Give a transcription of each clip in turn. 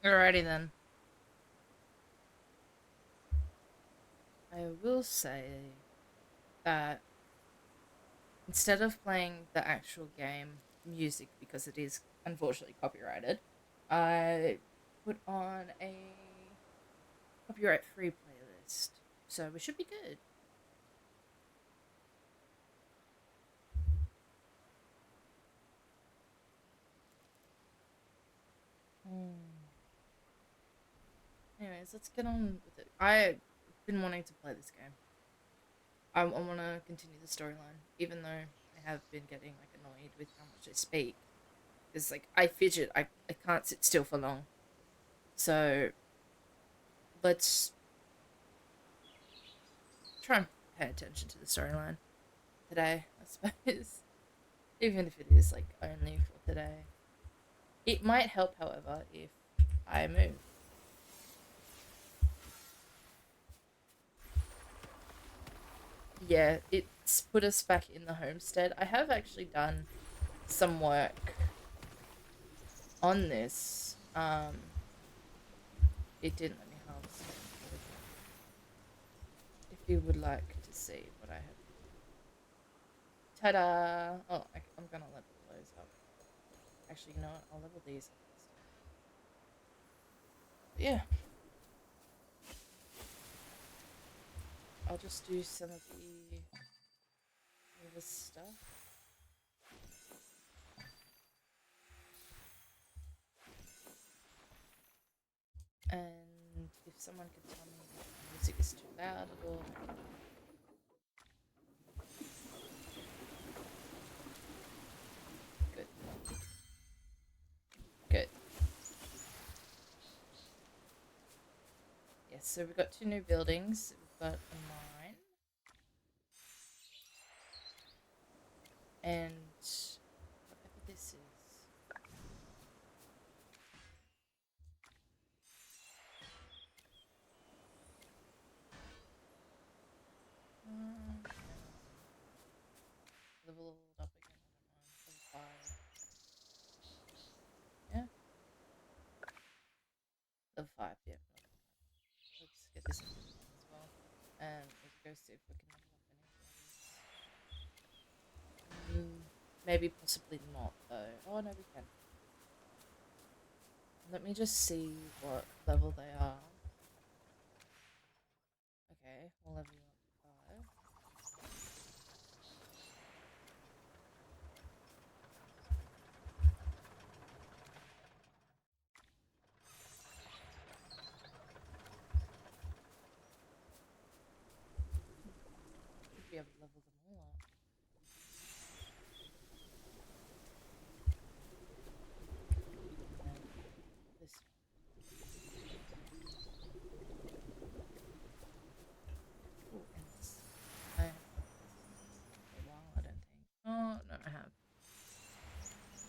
Alrighty then. I will say that instead of playing the actual game music because it is unfortunately copyrighted, I put on a copyright free playlist. So we should be good. Hmm. Anyways, let's get on with it. I've been wanting to play this game. I want to continue the storyline, even though I have been getting like annoyed with how much I speak. Because like I fidget, I can't sit still for long. So let's try and pay attention to the storyline today, I suppose. Even if it is like only for today. It might help, however, if I move. Yeah, it's put us back in the homestead. I have actually done some work on this. It didn't let me harvest it. If you would like to see what I have. Ta-da! Oh, I'm gonna level those up. Actually, you know what? I'll level these up instead. But yeah, I'll just do some of the stuff. And if someone could tell me if the music is too loud at all. Good. Good. Yes, so we've got two new buildings. We've got a mine. And whatever this is. Level up again, I don't know. Level 5. Yeah? Level 5, yeah. Let's get this as well. And let's go see if we can level up any of the others. Maybe possibly not, though. Oh, no, we can. Let me just see what level they are. Okay, we'll level you up to 5. Should be able to level them all up. And then this one. Oh, and this. I haven't leveled this for a while, I don't think. Oh, no, I have.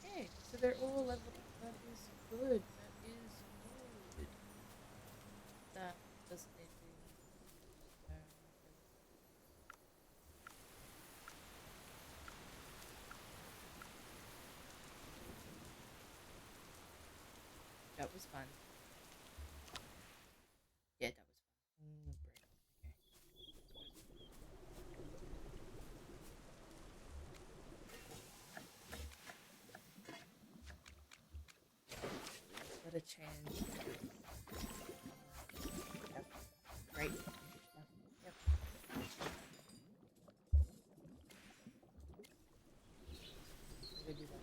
Okay, so they're all leveled up. That is good. That is good. That doesn't need to be. No, not really. That was fun. Yeah, that was fun. Break. Okay. Gotta change. Yep. Great. Yep. Yep. We're gonna do that.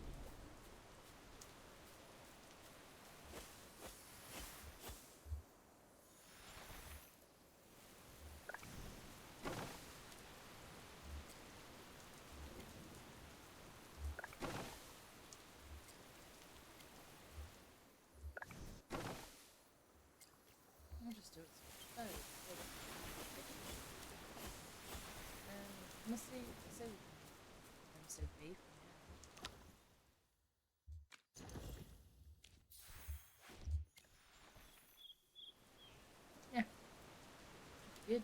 I'll just do it. Oh, and honestly, I say we can homestead B for now. Yeah, good.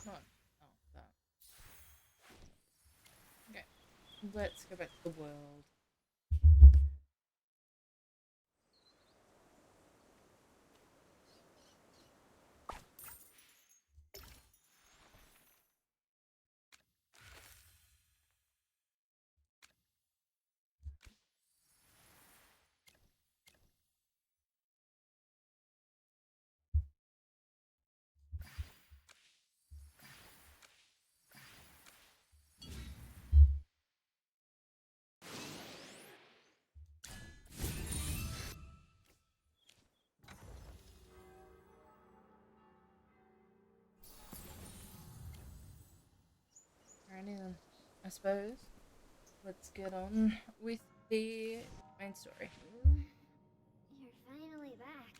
Come on. Oh, that. let's go back to the world. Alrighty then. I suppose let's get on with the main story. You're finally back.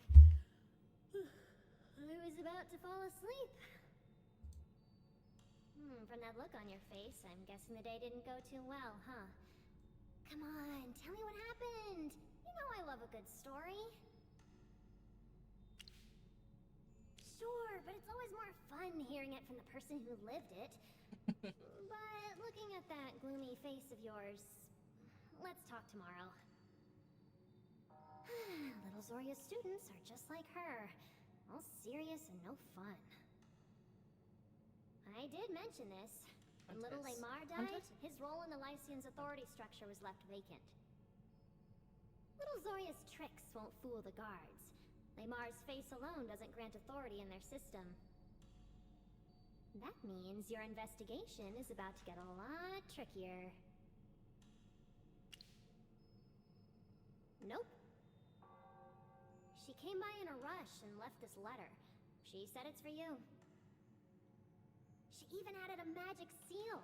I was about to fall asleep. From that look on your face, I'm guessing the day didn't go too well, huh? Come on, tell me what happened. You know I love a good story. Sure, but it's always more fun hearing it from the person who lived it. But looking at that gloomy face of yours, let's talk tomorrow. Little Zoria's students are just like her. All serious and no fun. I did mention this. When little Lamar died, his role in the Lycian's authority structure was left vacant. Little Zoria's tricks won't fool the guards. Lamar's face alone doesn't grant authority in their system. That means your investigation is about to get a lot trickier. Nope. She came by in a rush and left this letter. She said it's for you. She even added a magic seal.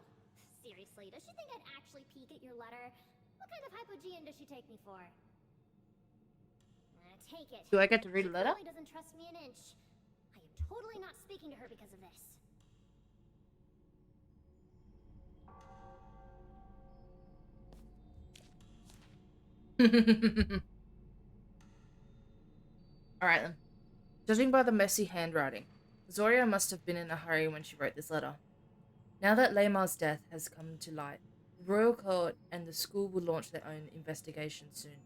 Seriously, does she think I'd actually peek at your letter? What kind of hypogean does she take me for? Take it. Do I get to read a letter? She doesn't trust me an inch. I am totally not speaking to her because of this. Alright then. Judging by the messy handwriting, Zoria must have been in a hurry when she wrote this letter. Now that Lamar's death has come to light, the Royal Court and the school will launch their own investigation soon,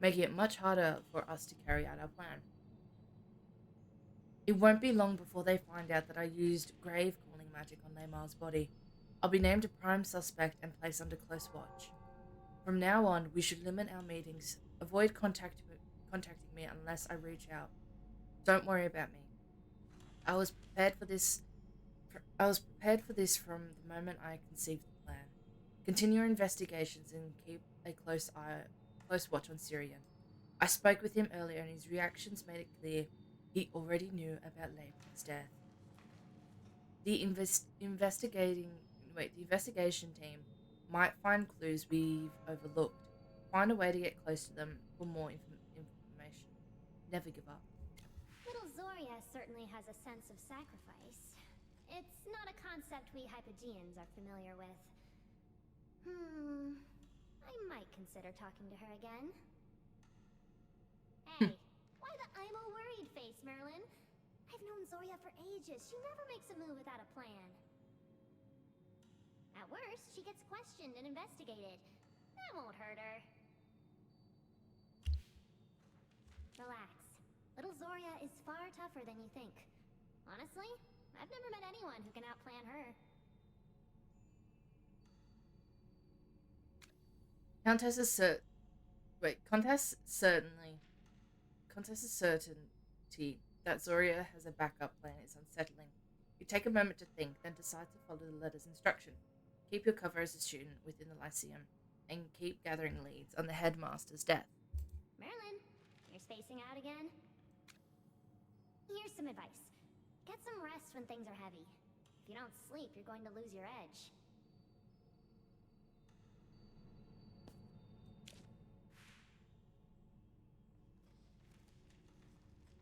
making it much harder for us to carry out our plan. It won't be long before they find out that I used grave-calling magic on Lamar's body. I'll be named a prime suspect and placed under close watch. From now on, we should limit our meetings, avoid contacting me unless I reach out. Don't worry about me. I was prepared for this from the moment I conceived the plan. Continue your investigations and keep a close watch on Syrian. I spoke with him earlier and his reactions made it clear he already knew about Lamar's death. The investigation team might find clues we've overlooked. Find a way to get close to them for more information. Never give up. Little Zoria certainly has a sense of sacrifice. It's not a concept we Hypogeans are familiar with. I might consider talking to her again. Hey, why the I'm all worried face, Merlin? I've known Zoria for ages. She never makes a move without a plan. At worst, she gets questioned and investigated. That won't hurt her. Relax. Little Zoria is far tougher than you think. Honestly, I've never met anyone who can outplan her. Countess's certainty that Zoria has a backup plan is unsettling. You take a moment to think, then decide to follow the letter's instruction. Keep your cover as a student within the Lyceum, and keep gathering leads on the headmaster's death. Merlin, you're spacing out again? Here's some advice. Get some rest when things are heavy. If you don't sleep, you're going to lose your edge.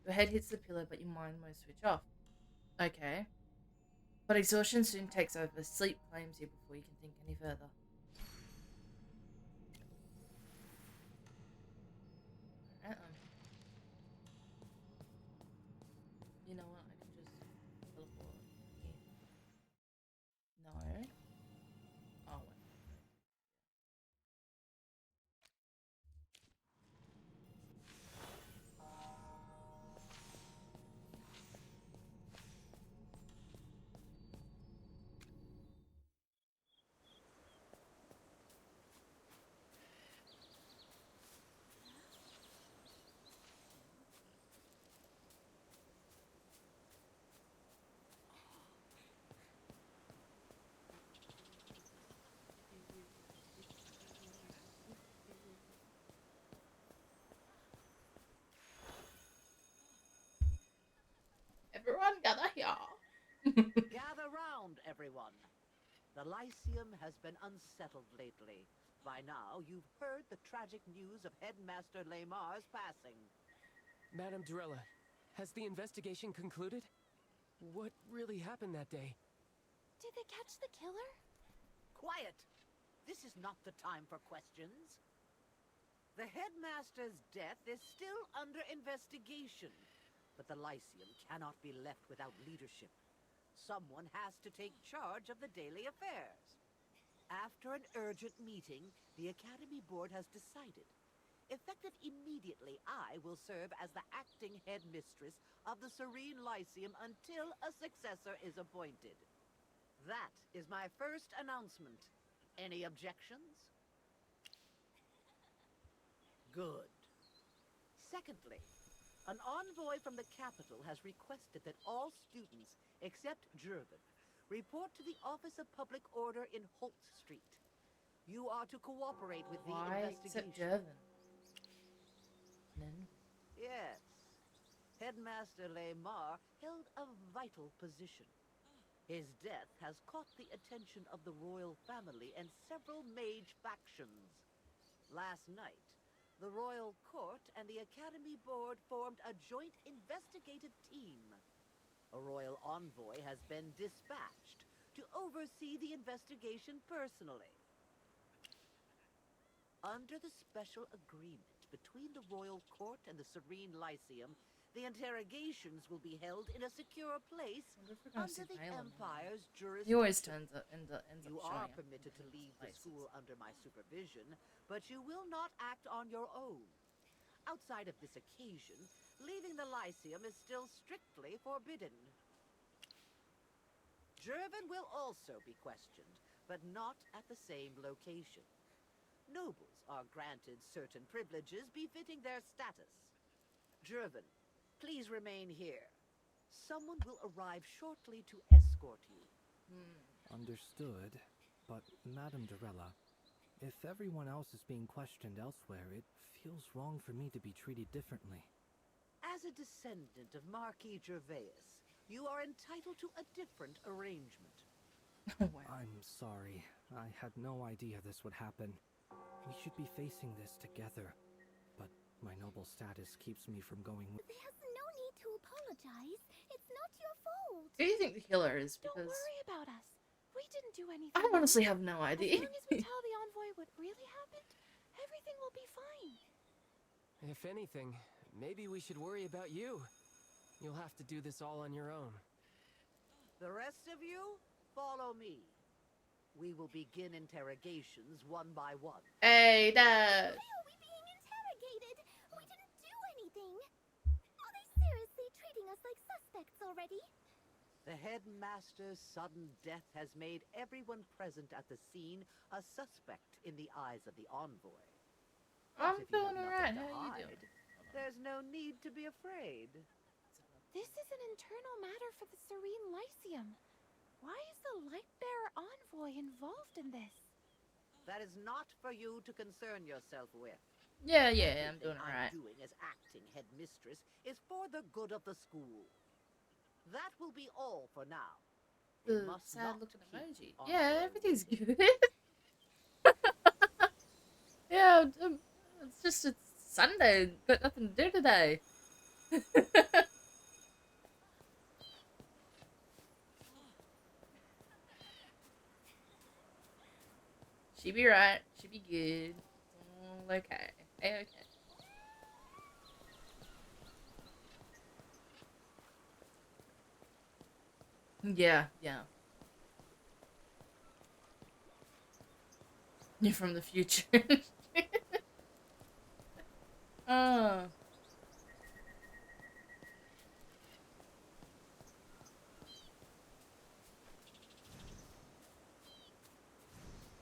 Your head hits the pillow, but your mind won't switch off. Okay. But exhaustion soon takes over. Sleep claims you before you can think any further. You know what? I can just teleport here. No. Oh, wait. Gather round, everyone. The Lyceum has been unsettled lately. By now, you've heard the tragic news of Headmaster Lamar's passing. Madame Durella, has the investigation concluded? What really happened that day? Did they catch the killer? Quiet! This is not the time for questions. The Headmaster's death is still under investigation, but the Lyceum cannot be left without leadership. Someone has to take charge of the daily affairs. After an urgent meeting, the Academy Board has decided. Effective immediately, I will serve as the acting headmistress of the Serene Lyceum until a successor is appointed. That is my first announcement. Any objections? Good. Secondly, an envoy from the capital has requested that all students, except Jervin, report to the Office of Public Order in Holt Street. You are to cooperate with the Why investigation. except Jervin? Then Yes. Headmaster Lamar held a vital position. His death has caught the attention of the royal family and several mage factions. Last night, the royal court and the Academy Board formed a joint investigative team. A royal envoy has been dispatched to oversee the investigation personally. Under the special agreement between the royal court and the Serene Lyceum, the interrogations will be held in a secure place wonder if we're gonna under see the Valen. Empire's He always jurisdiction. ends up You showing are up permitted in to leave the places. school under my supervision, but you will not act on your own. Outside of this occasion, leaving the Lyceum is still strictly forbidden. Jervin will also be questioned, but not at the same location. Nobles are granted certain privileges befitting their status. Jervin, please remain here. Someone will arrive shortly to escort you. Understood. But, Madame Durella, if everyone else is being questioned elsewhere, it feels wrong for me to be treated differently. As a descendant of Marquis Gervais, you are entitled to a different arrangement. Wow. I'm sorry. I had no idea this would happen. We should be facing this together. But my noble status keeps me from going with... There's no need to apologize. It's not your fault. Who do you think the killer is? Don't Because worry about us. We didn't do anything. I honestly have no As idea. long as we tell the envoy what really happened, everything will be fine. If anything, maybe we should worry about you. You'll have to do this all on your own. The rest of you, follow me. We will begin interrogations one by one. Hey, Dad. Why are we being interrogated? We didn't do anything. Are they seriously treating us like suspects already? The headmaster's sudden death has made everyone present at the scene a suspect in the eyes of the envoy. I'm But if you have doing nothing alright. to How you hide, doing? there's no need to be afraid. This is an internal matter for the Serene Lyceum. Why is the Lightbearer envoy involved in this? That is not for you to concern yourself with. Yeah, I'm Everything doing alright. I'm doing as acting headmistress is for the good of the school. That will be all for now. We The must sad not looking keep emoji. on Yeah, going everything's with good. Yeah, it's just it's Sunday. Got nothing to do today. She be right. She be good. All okay. Okay. Yeah. You're from the future. Oh.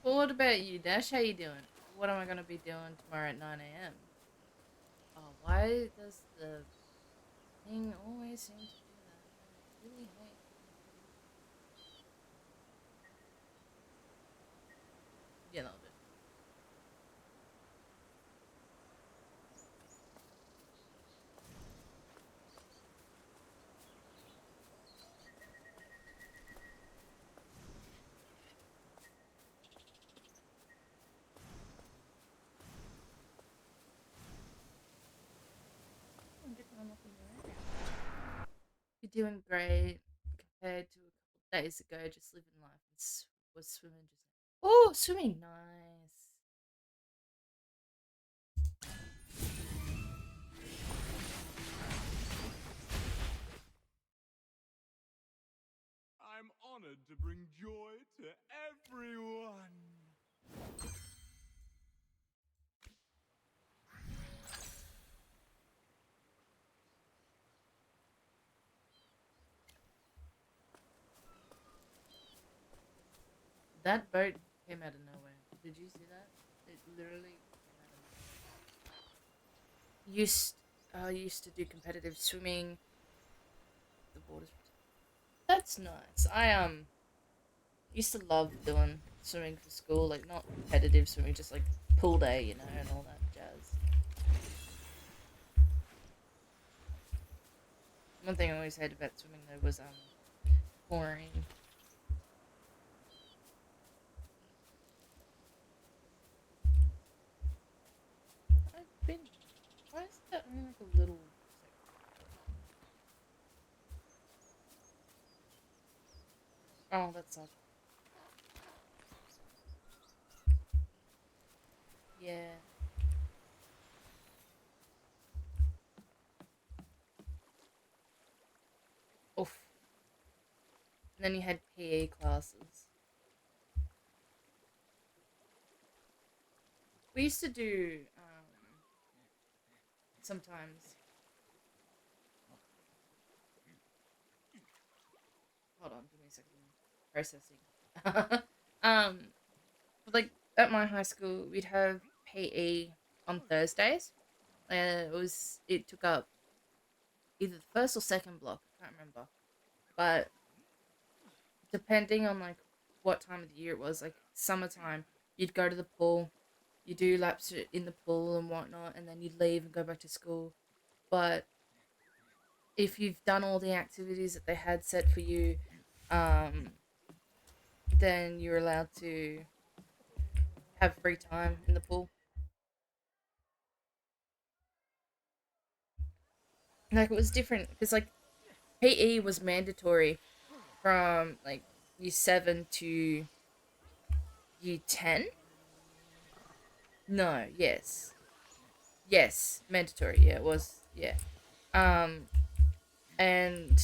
Well, what about you, Dash? How you doing? What am I gonna be doing tomorrow at 9 a.m.? Oh, why does the thing always seem to do that? I really hate. Yeah, no, but doing great compared to a couple days ago. Just living life and was swimming just. Oh, swimming, nice. I'm honored to bring joy to everyone. That boat came out of nowhere. Did you see that? It literally came out of nowhere. Used to do competitive swimming. The borders. That's nice. I used to love doing swimming for school, like not competitive swimming, just like pool day, you know, and all that jazz. One thing I always hated about swimming though was chlorine. I've been. Why is that only like a little section? Oh, that sucks. Yeah. Oof. And then you had PE classes. We used to do sometimes. Hold on, give me a second. Processing. Like at my high school, we'd have PE on Thursdays. It took up either the first or second block. I can't remember, but depending on like what time of the year it was, like summertime, you'd go to the pool, you do laps in the pool and whatnot, and then you'd leave and go back to school. But if you've done all the activities that they had set for you, um, then you're allowed to have free time in the pool. Like it was different because like PE was mandatory from like year 7 to year 10. No, yes, mandatory. Yeah, it was. Yeah. Um, and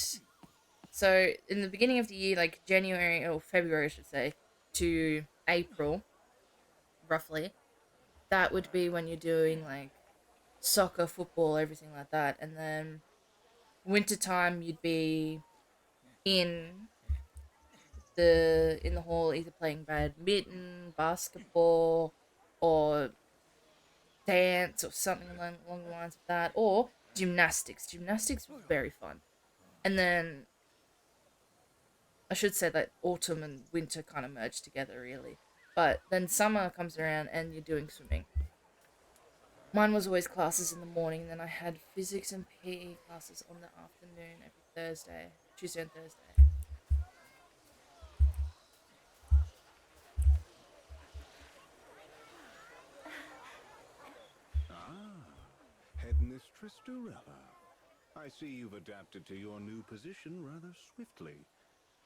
so in the beginning of the year, like January or February, I should say, to April, roughly, that would be when you're doing like soccer, football, everything like that, and then wintertime you'd be in the hall either playing badminton, basketball, or dance or something along the lines of that, or gymnastics. Gymnastics was very fun. And then I should say that autumn and winter kind of merge together, really. But then summer comes around and you're doing swimming. Mine was always classes in the morning, then I had physics and PE classes on the afternoon every Thursday, Tuesday and Thursday. Ah, Headmistress Durella. I see you've adapted to your new position rather swiftly.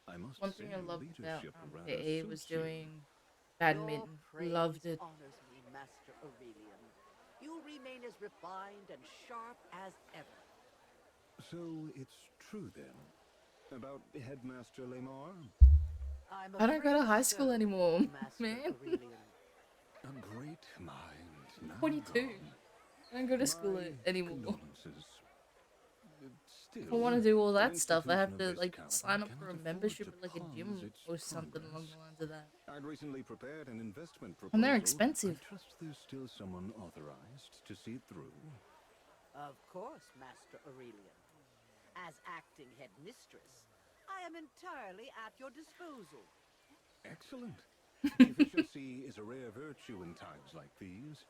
I must One say thing I your loved about leadership rather PE was suits you. doing Your badminton. praise Loved it. honors me, Master Aurelian. You remain as refined and sharp as ever. So it's true then about Headmaster Lemar? I'm I don't go to afraid high school so, anymore, Master man. Aurelian. A great mind now 22. gone. I don't go to school My anymore. condolences. If I Still, want to do all an that stuff, I institution have of to this like caliber sign up for cannot a afford membership to at like a pause gym its or something along progress. the lines of that. I'd recently prepared an investment And proposal. they're I expensive. trust there's still someone authorized to see it through. Of course, Master Aurelian. As acting headmistress, I am entirely at your disposal. Excellent. Efficiency is a rare virtue in times like these.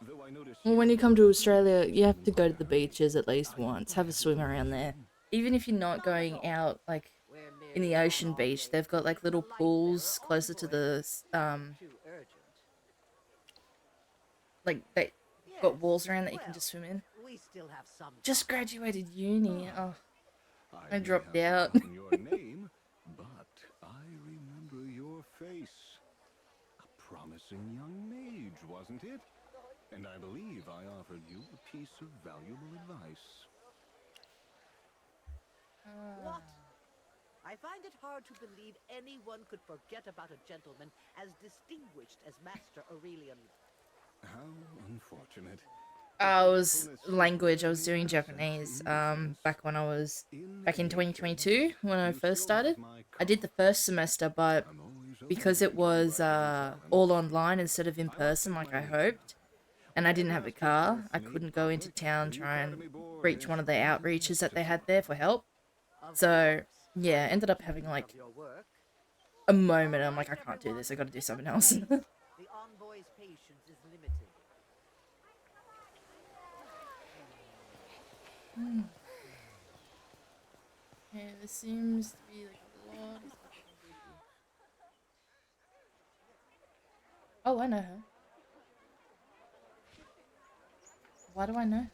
Though I notice Well, when you come to Australia, you have to go to the inquire, beaches at least I once, hope I have a haven't swim around there. forgotten. Even if you're not Not at going all. out like We're in the merely on ocean our beach, way they've to got like meet the little light-bearer pools closer to envoy. the Nothing too urgent. like they Yes. got walls around that you can Well, just swim in. we still have some Just time. graduated uni. Oh, I I may dropped have out. forgotten your name, but I remember your face. A promising young mage, wasn't it? And I believe I offered you a piece of valuable advice. What? I find it hard to believe anyone could forget about a gentleman as distinguished as Master Aurelian. How unfortunate. I was Forgetfulness language. I was rarely doing absent Japanese. innocence. Back in any 2022 case, when I you first still have started. my I did the call. first semester, but I'm always because open it to new was writing all talents. online instead of in I must person take like my I leave now. hoped, and When I the didn't have a headmaster's car, list I made couldn't go into public, town the try and academy board reach one of the issued an outreaches that they ecstasy. had there for help. Of So course. yeah, I'm ended up having independent like of your work. a moment. All I'm like, right, I can't do everyone. this. I got to do Pick up something the else. pace. The envoy's patience is limited. Okay, there seems to be like a lot of stuff I can do here. Oh, I know her. Why do I know her?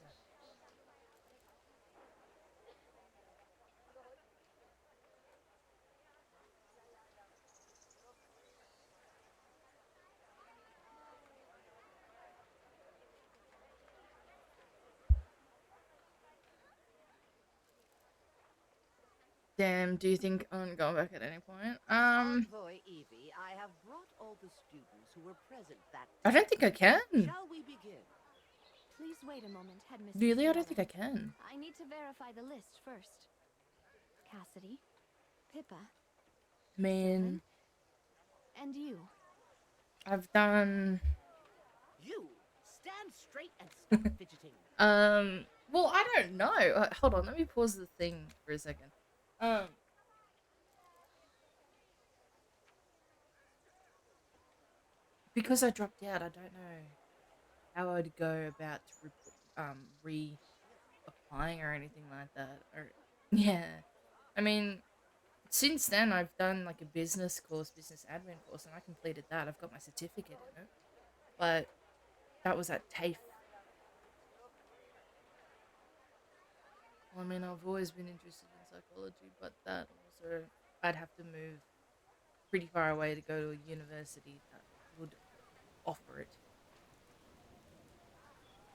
Damn, do you think I'm going back at any point? Envoy Evie, I have brought all the students who were present that I day. don't think I can. Shall we begin? Please wait a moment, Headmistress. Really, I don't think I Durella. can. I need to verify the list first. Cassidy, Pippa, I mean, Sylvan, and you. I've done. You stand straight and stop fidgeting. Well, I don't know. Hold on, let me pause the thing for a second. Because I dropped out, I don't know how I'd go about re-applying or anything like that. Or yeah, I mean, since then I've done like a business course, business admin course, and I completed that. I've got my certificate in it, but that was at TAFE. Well, I mean, I've always been interested in psychology, but that also I'd have to move pretty far away to go to a university that would offer it.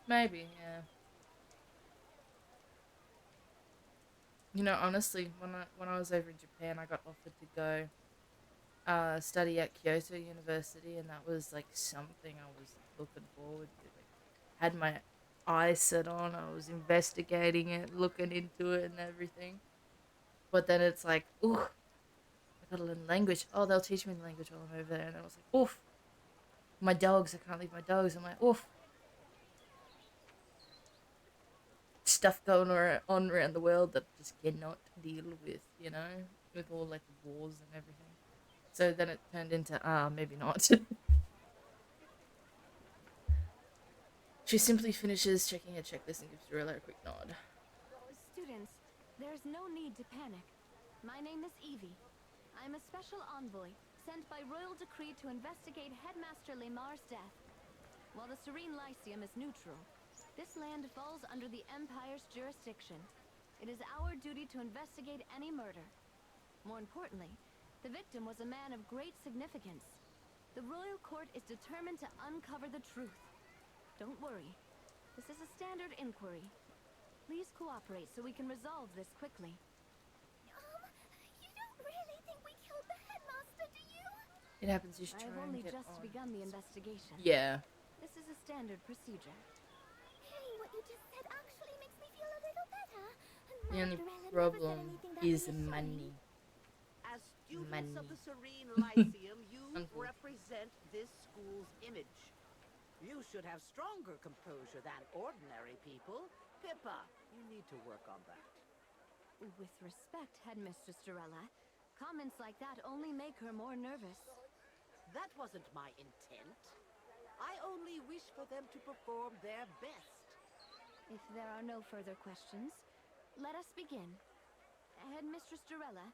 Maybe, yeah. You know, honestly, when I was over in Japan, I got offered to go study at Kyoto University, and that was like something I was looking forward to. Like, had my eyes set on, I was investigating it, looking into it, and everything. But then it's like, ooh, I gotta learn language. Oh, they'll teach me the language while I'm over there, and I was like, oof, my dogs, I can't leave my dogs. I'm like, oof, stuff going on around the world that I just cannot deal with, you know, with all like the wars and everything. So then it turned into, maybe not. She simply finishes checking her checklist and gives Dorella a quick nod. Students, there's no need to panic. My name is Evie. I'm a special envoy sent by royal decree to investigate Headmaster Lemar's death. While the Serene Lyceum is neutral, this land falls under the Empire's jurisdiction. It is our duty to investigate any murder. More importantly, the victim was a man of great significance. The royal court is determined to uncover the truth. Don't worry. This is a standard inquiry. Please cooperate so we can resolve this quickly. You don't really think we killed the headmaster, do you? It happens, you should try I've and only get just on. begun the investigation. Yeah. This is a standard procedure. Hey, what you just said actually makes me feel a little better. The only Dorella never said problem anything that is reassuring. money. As students of Money. the Serene Lyceum, you Uncle. represent this school's image. You should have stronger composure than ordinary people. Pippa, you need to work on that. With respect, Headmistress Durella, comments like that only make her more nervous. That wasn't my intent. I only wish for them to perform their best. If there are no further questions, let us begin. Headmistress Durella,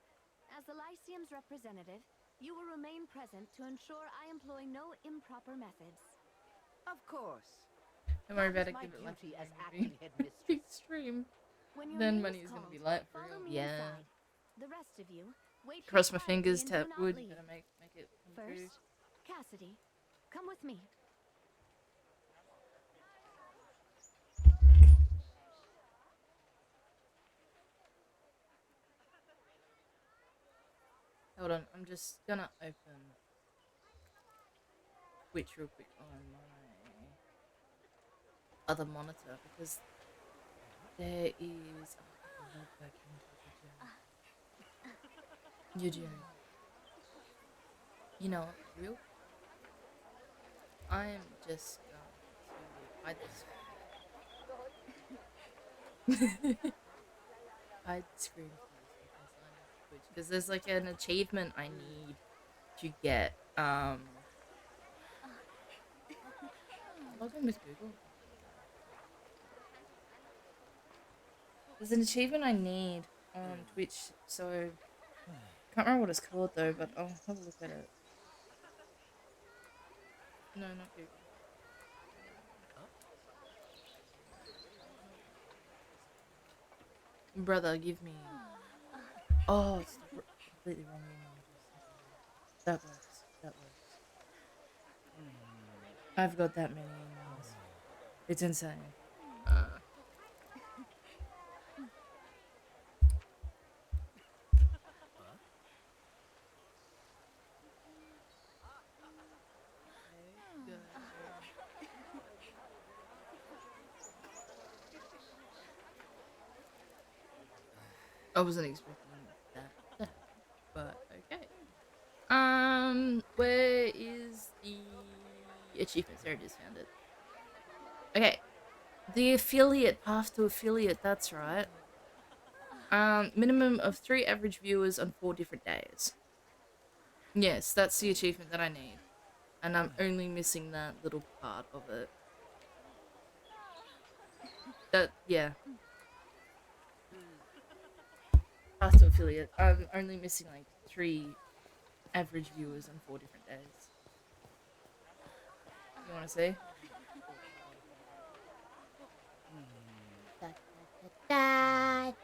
as the Lyceum's representative, you will remain present to ensure I employ no improper methods. Of course. Don't worry about That is it, my give it like duty as a acting movie. headmistress. Extreme. When your Then name money is is gonna called, be light for follow real. me Yeah. inside. The rest of you, wait here Cross my quietly fingers, and tap do not wood. You leave. gotta make it come through. First, Cassidy, come with me. Hold on, I'm just gonna open Twitch real quick on my other monitor because there is. Oh, I love working with you, Jerry. You know what? Real. I am just going to hide the screen. Hide the screen, please, because I'm Twitch. Because there's like an achievement I need to get. Log in with Google. There's an achievement I need on Twitch, so can't remember what it's called though, but I'll have a look at it. No, not Google. Brother, give me. Oh, it's the completely wrong email address. That works. That works. I've got that many emails. It's insane. I wasn't expecting that to happen, but okay. Where is the achievements? There it is, found it. Okay. The affiliate path to affiliate, that's right. Minimum of 3 average viewers on 4 different days. Yes, that's the achievement that I need. And I'm only missing that little part of it. Yeah. Path to affiliate. I'm only missing like 3 average viewers on 4 different days. You wanna see? There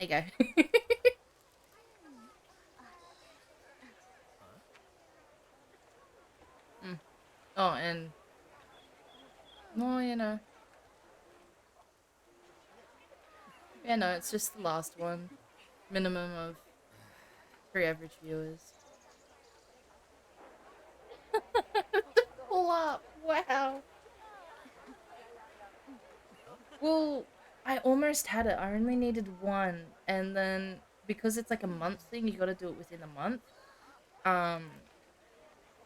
you go. Oh, and no, you know. Yeah, no, it's just the last one. Minimum of 3 average viewers. Pull up! Wow! Well, I almost had it. I only needed 1. And then, because it's like a month thing, you gotta do it within a month.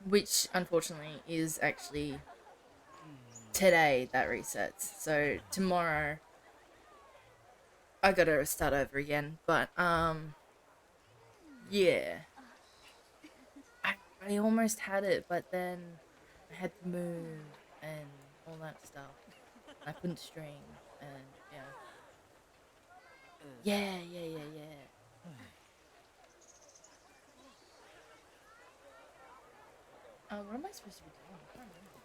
Which, unfortunately, is actually today that resets. So, tomorrow, I gotta start over again. But, yeah. I almost had it, but then I had to move and all that stuff. I couldn't stream, and yeah. Yeah. What am I supposed to be doing? I can't remember.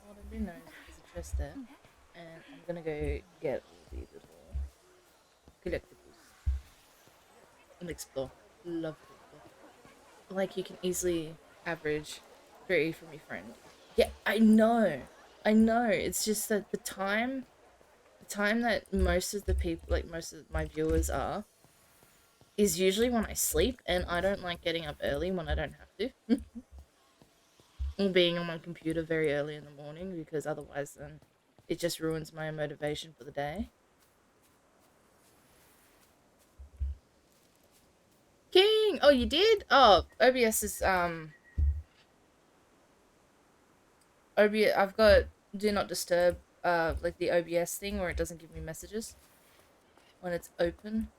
What I do know is there's a chest there, and I'm gonna go get all the little collectibles and explore. Love to explore. Like, you can easily average 3 from your friend. Yeah, I know. It's just that the time that most of the people, like most of my viewers are, is usually when I sleep, and I don't like getting up early when I don't have to. Or being on my computer very early in the morning, because otherwise then it just ruins my motivation for the day. King! Oh, you did? Oh, OBS is, OBS, I've got do not disturb, like the OBS thing where it doesn't give me messages when it's open.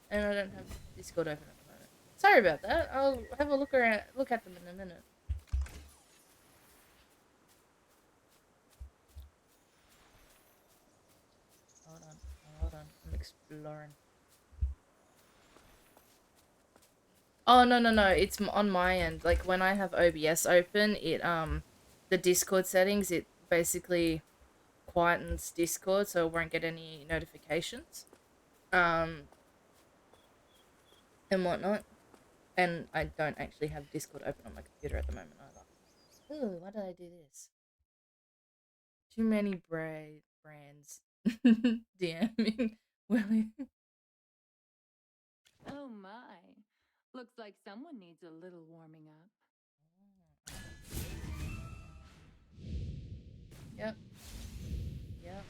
And I don't have Discord open at the moment. Sorry about that. I'll have a look at them in a minute. Hold on. I'm exploring. Oh, no. It's on my end. Like, when I have OBS open, the Discord settings, it basically quietens Discord so it won't get any notifications. And whatnot. And I don't actually have Discord open on my computer at the moment either. Ooh, why did I do this? Too many brands DMing Willie. Oh my. Looks like someone needs a little warming up. Yep. Yep.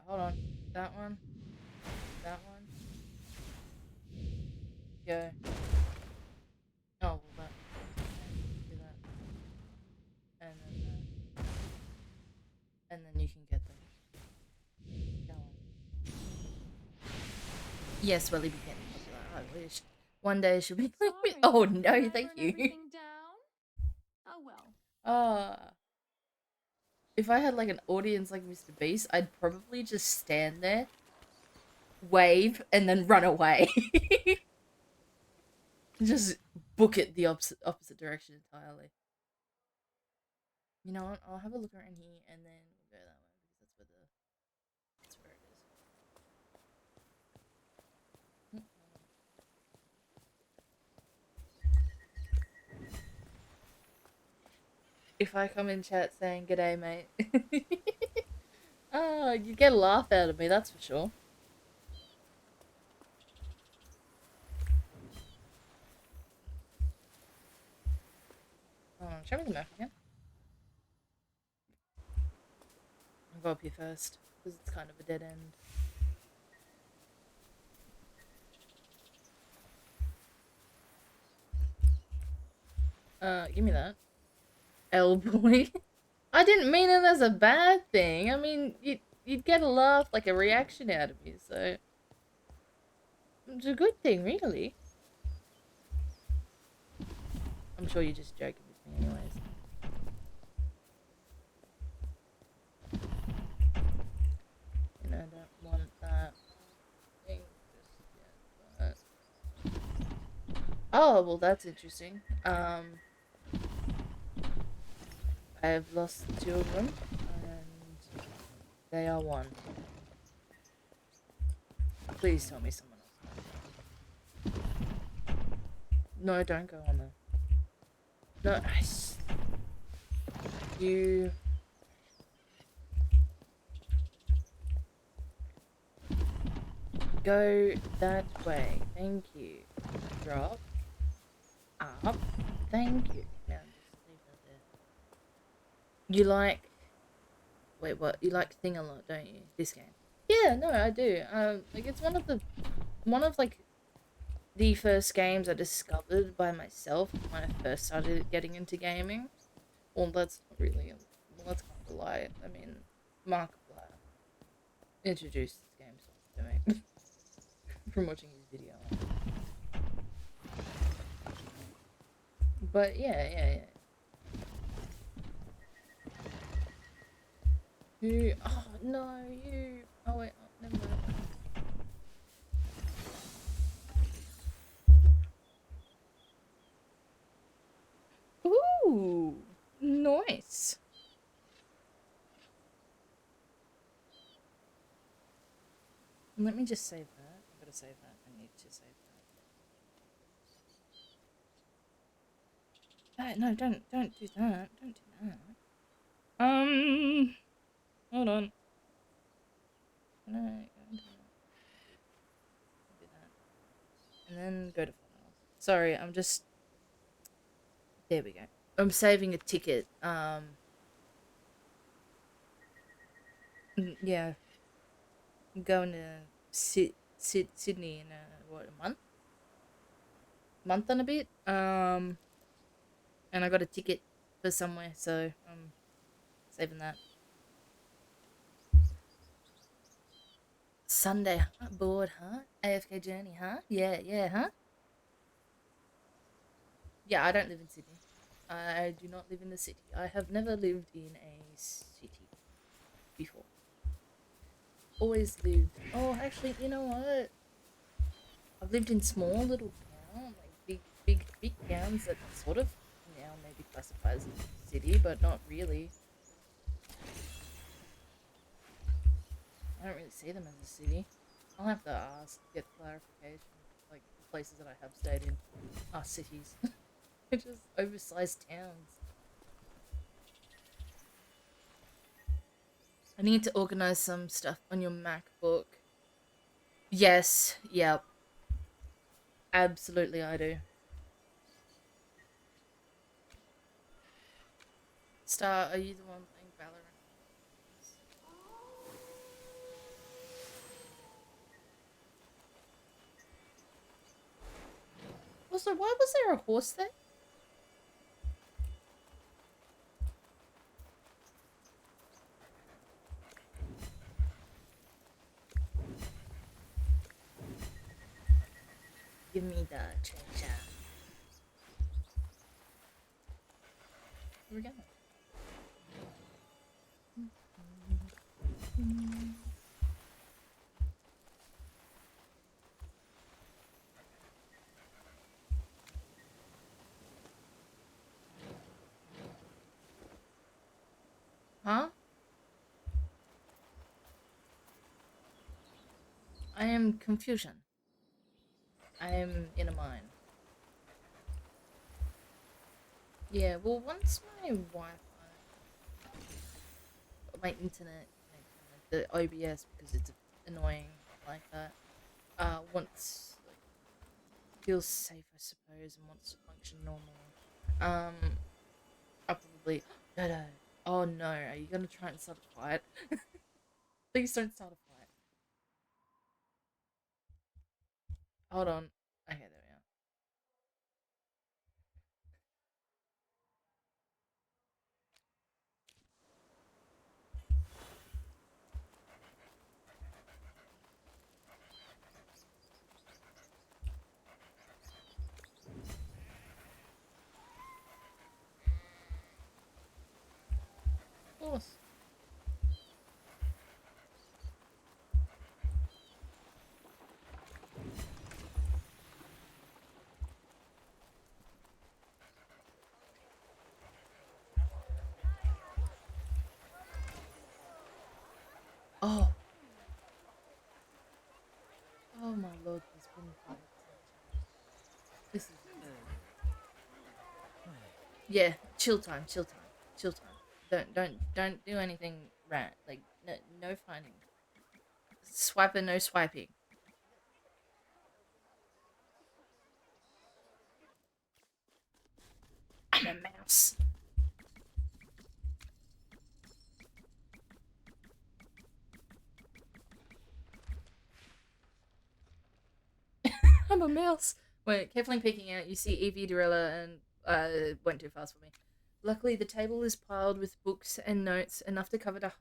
Hold on. That one. That one. Go. Oh, well, that. Do that. And then that. And then you can get them. Go on. Yes, Willie be getting popular. I wish. One day she'll be like, Sorry, oh did no, I thank burn you. everything down? Oh well. If I had like an audience like Mr. Beast, I'd probably just stand there, wave, and then run away. Just book it the opposite direction entirely. You know what? I'll have a look around here and then we'll go that way because that's where it is. If I come in chat saying g'day, mate, oh, you get a laugh out of me, that's for sure. Show me the map again. I'll go up here first because it's kind of a dead end. Give me that. L-boy. I didn't mean it as a bad thing. I mean, you'd get a laugh, like a reaction out of me, so it's a good thing, really. I'm sure you're just joking with me anyways. You know, I don't want that thing just yet, but... Oh, well, that's interesting. I have lost 2 of them, and they are 1. Please tell me someone else. No, don't go on there. No, you... Go that way. Thank you. Drop. Up. Thank you. Now just leave that there. You like... Wait, what? You like Thing a lot, don't you? This game. Yeah, no, I do. Like, it's one of like the first games I discovered by myself when I first started getting into gaming. Well, that's not really, well, that's kind of a lie. I mean, Markiplier introduced this game to me from watching his video. But yeah. Who? Oh no, you. Oh wait, oh, never mind. Ooh, nice. Let me just save that. I gotta save that. I need to save that. No, don't do that. Don't do that. Hold on. Can I go into that? Do that. And then go to files. Sorry, I'm just... There we go. I'm saving a ticket. Yeah. I'm going to Sydney in what, a month? Month and a bit. And I got a ticket for somewhere, so I'm saving that. Sunday, huh? Bored, huh? AFK Journey, huh? Yeah, huh? Yeah, I don't live in Sydney. I do not live in the city. I have never lived in a city before. Always lived... Oh, actually, you know what? I've lived in small little towns, like big towns that sort of now maybe classifies as a city, but not really. I don't really see them as a city. I'll have to ask, get clarification. Like, the places that I have stayed in are cities. They're just oversized towns. I need to organize some stuff on your MacBook. Yes, yep. Absolutely I do. Star, are you the one playing Valorant? Also, why was there a horse there? Give me the treasure. Where we going? Huh? I am confusion. I am in a mine. Yeah, well, once my Wi-Fi, my internet connection, like the OBS, because it's annoying like that, once like feels safe, I suppose, and wants to function normally, I'll probably no. Oh no, are you gonna try and start a fight? Please don't start a fight. Hold on. Okay, there we are. Of course. Oh. Oh my lord, there's been fights. This is yeah, chill time, chill time, chill time. Don't do anything rat. Like no fighting. Swiper, no swiping. I'm a mouse. I'm a mouse. Wait, carefully peeking out, you see Evie, Dorella, and went too fast for me. Luckily, the table is piled with books and notes, enough cover to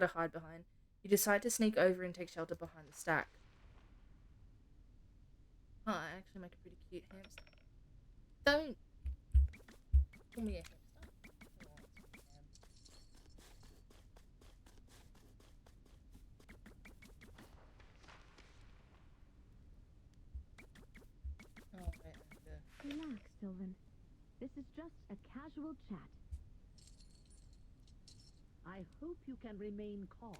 hide behind. You decide to sneak over and take shelter behind the stack. Oh, I actually make a pretty cute hamster. Don't call me a hamster. Oh, wait, Relax, Sylvan. This is just a casual chat. I hope you can remain calm.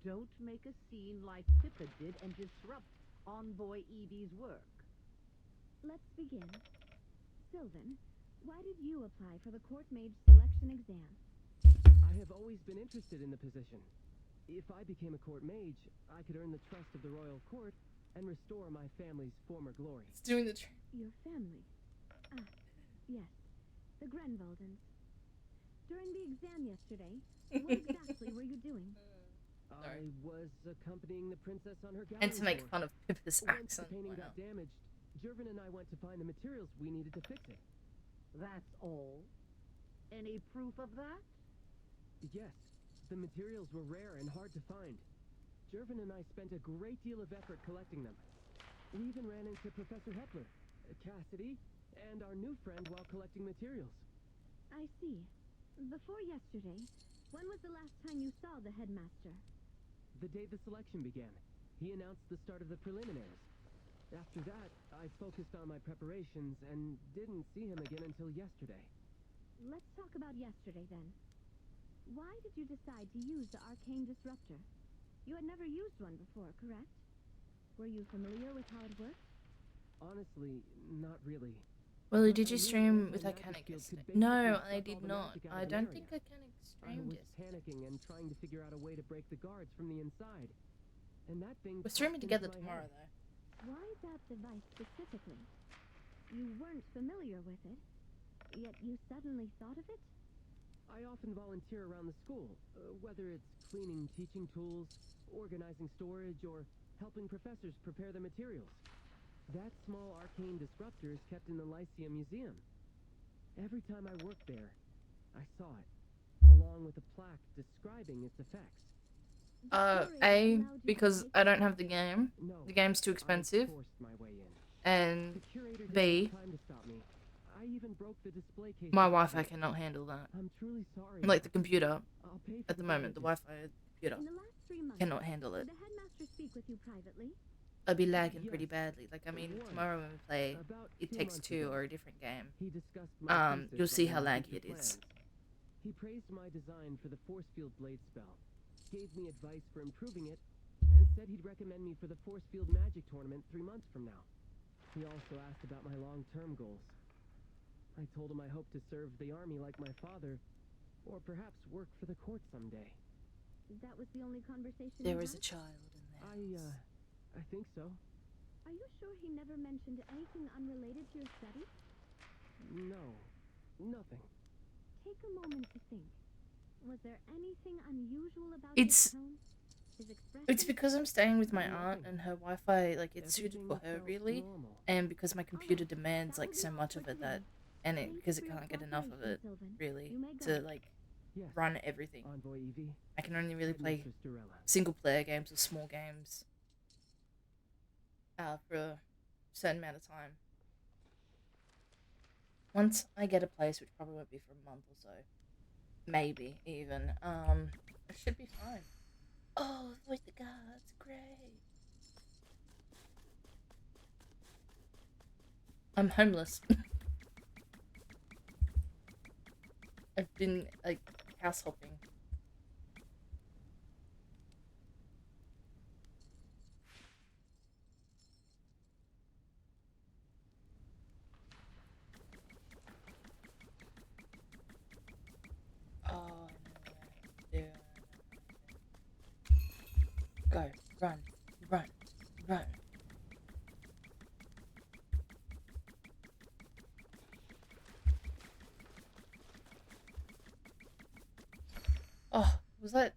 Don't make a scene like Pippa did and disrupt Envoy Evie's work. Let's begin. Sylvan, why did you apply for the court mage selection exam? I have always been interested in the position. If I became a court mage, I could earn the trust of the royal court and restore my family's former glory. It's doing the Your family? Ah, yes. The Grenvaldens. During the exam yesterday, what exactly were you doing? I was accompanying the princess on her gallery And to make tour. fun of Pippa's Once accent. the painting Wow. got damaged, Jervin and I went to find the materials we needed to fix it. That's all? Any proof of that? Yes, the materials were rare and hard to find. Jervin and I spent a great deal of effort collecting them. We even ran into Professor Hepler, Cassidy, and our new friend while collecting materials. I see. Before yesterday, when was the last time you saw the headmaster? The day the selection began, he announced the start of the preliminaries. After that, I focused on my preparations and didn't see him again until yesterday. let's talk about yesterday then. Why did you decide to use the arcane disruptor? You had never used one before, correct? Were you familiar with how it worked? Honestly, not really. Willie, But did I you knew stream an with anti-magic Iconic field could yesterday? basically No, suck I all did the not. magic out I of an don't area. think Iconic I streamed was yesterday. panicking and trying to figure out a way to break the guards from the inside. And that thing We're streaming popped together into my tomorrow, head. though. Why that device specifically? You weren't familiar with it, yet you suddenly thought of it? I often volunteer around the school, whether it's cleaning teaching tools, organizing storage, or helping professors prepare the materials. That small arcane disruptor is kept in the Lyceum Museum. Every time I worked there, I saw it, along with a plaque describing its effects. Because I don't have the game. No, The game's too I expensive. forced my way in. And The curator didn't B, have time to stop me. I even broke the display case. my of the Wi-Fi book. cannot handle that. I'm truly sorry. Like the computer, I'll pay for at the moment, the damages. Wi-Fi computer In the last 3 months, cannot handle did it. the headmaster speak with you privately? I'll be lagging pretty Yes. badly. Like, I mean, Once. tomorrow when we play About It 2 Takes months Two ago, or a different game, he discussed my thesis you'll see on how my laggy future it is. plans. He praised my design for the force field blade spell, gave me advice for improving it, and said he'd recommend me for the force field magic tournament 3 months from now. He also asked about my long-term goals. I told him I hoped to serve the army like my father, or perhaps work for the court someday. That was the only conversation There you is a had? child in there. I think so. Are you sure he never mentioned anything unrelated to your study? No, nothing. Take a moment to think. Was there anything unusual about It's- his tone? His expression? It's because I'm staying with my aunt Nothing. and her Wi-Fi, like, it's suited for Everything her felt really, normal. and because my computer Alright, demands that like will be so all much for of it today. that, and it Thanks because for it your can't get enough of cooperation, it Sylvan. really You may go. to like Yes, run everything. Envoy Evie. I can only really play Headmistress Durella. single player games or small games for a certain amount of time. Once I get a place, which probably won't be for a month or so, maybe even, it should be fine. Oh, avoid the guards, great. I'm homeless. I've been like house hopping. Oh, no. Go, run, run, run. Oh, was that?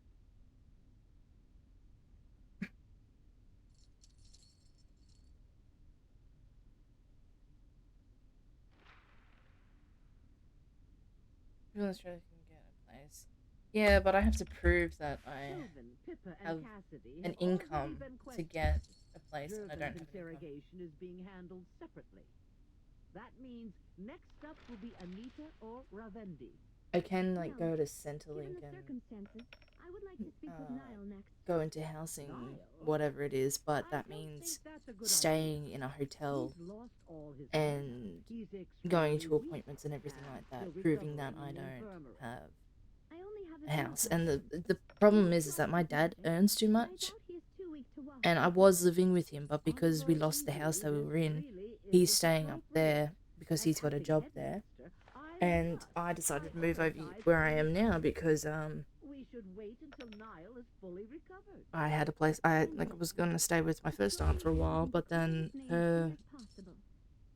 People in Australia can get a place. Yeah, but I have to prove that I Sylvan, Pippa, have and Cassidy an have already income been to questioned. get a place, and I Jervin's don't have an income. interrogation is being handled separately. That means next up will be Anita or Ravendi. I can like No. go to Given Centrelink the and circumstances, I would like to speak with Niall next. go into housing, Niall? whatever it is, but I that don't means think that's a good staying idea. in a hotel He's lost all his and He's going extremely to weak appointments and everything and like that, still proving that recovering I in the don't infirmary. have I only have a few house. And questions. the problem is that my dad earns too But I much, doubt he is too weak to walk and I with was living with him, but because we Envoy lost the house Evie, that we this were in, really he's is a staying slight up there risk. because As he's got a acting job there. headmaster, I'm And the I boss. decided to I move over oversight where I am everything. now because We should wait until Niall is fully recovered. I had a place. I was gonna stay with my first aunt for a while, but then her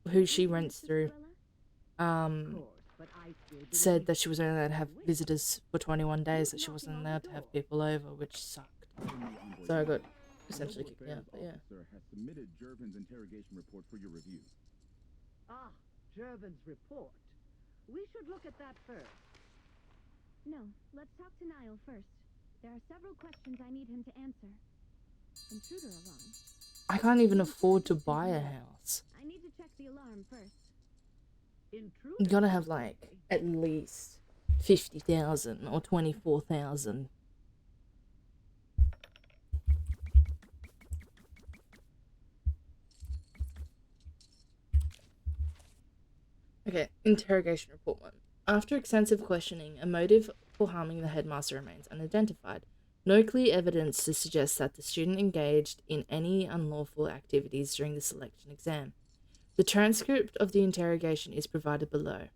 who she rents through Of course, but I still said believe that she was only allowed to have Wait. visitors for 21 days, that she Knocking wasn't on the allowed to door. have people over, which sucked. So I got essentially Global kicked out, Affairs but yeah. officer has submitted Jervin's interrogation report for your review. Ah, Jervin's report. We should look at that first. No, let's talk to Niall first. There are several questions I need him to answer. Intruder alarm. I can't even afford to buy a house. I need to check the alarm first. Intruder. You gotta have like at least 50,000 or 24,000. Okay, interrogation report 1. After extensive questioning, a motive for harming the headmaster remains unidentified. No clear evidence to suggest that the student engaged in any unlawful activities during the selection exam. The transcript of the interrogation is provided below.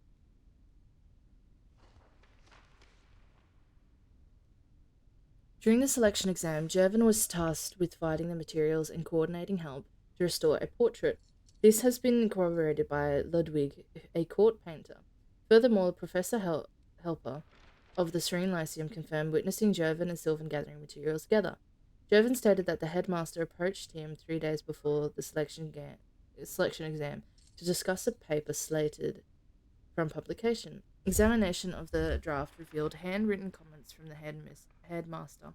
During the selection exam, Jervin was tasked with finding the materials and coordinating help to restore a portrait. This has been corroborated by Ludwig, a court painter. Furthermore, Professor Helper of the Serene Lyceum confirmed witnessing Jervin and Sylvan gathering materials together. Jervin stated that the headmaster approached him 3 days before the selection exam to discuss a paper slated from publication. Examination of the draft revealed handwritten comments from the headmaster,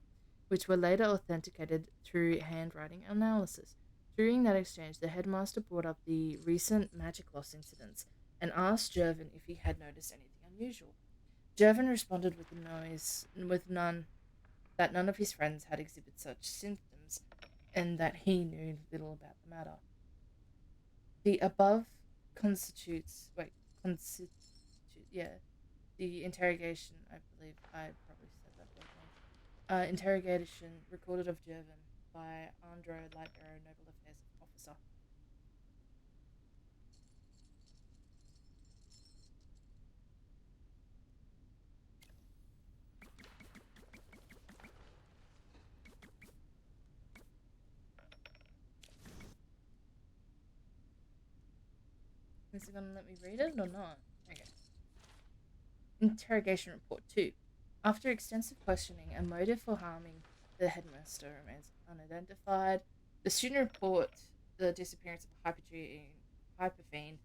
which were later authenticated through handwriting analysis. During that exchange, the headmaster brought up the recent magic loss incidents and asked Jervin if he had noticed anything unusual. Jervin responded with none of his friends had exhibited such symptoms, and that he knew little about the matter. The above constitutes wait constitute yeah the interrogation. I believe I probably said that word wrong. Interrogation recorded of Jervin by Andro Lightbearer, Noble Affairs Officer. Is it gonna let me read it or not? Okay. Interrogation report 2. After extensive questioning, a motive for harming the headmaster remains unidentified. The student report the disappearance of hyperphene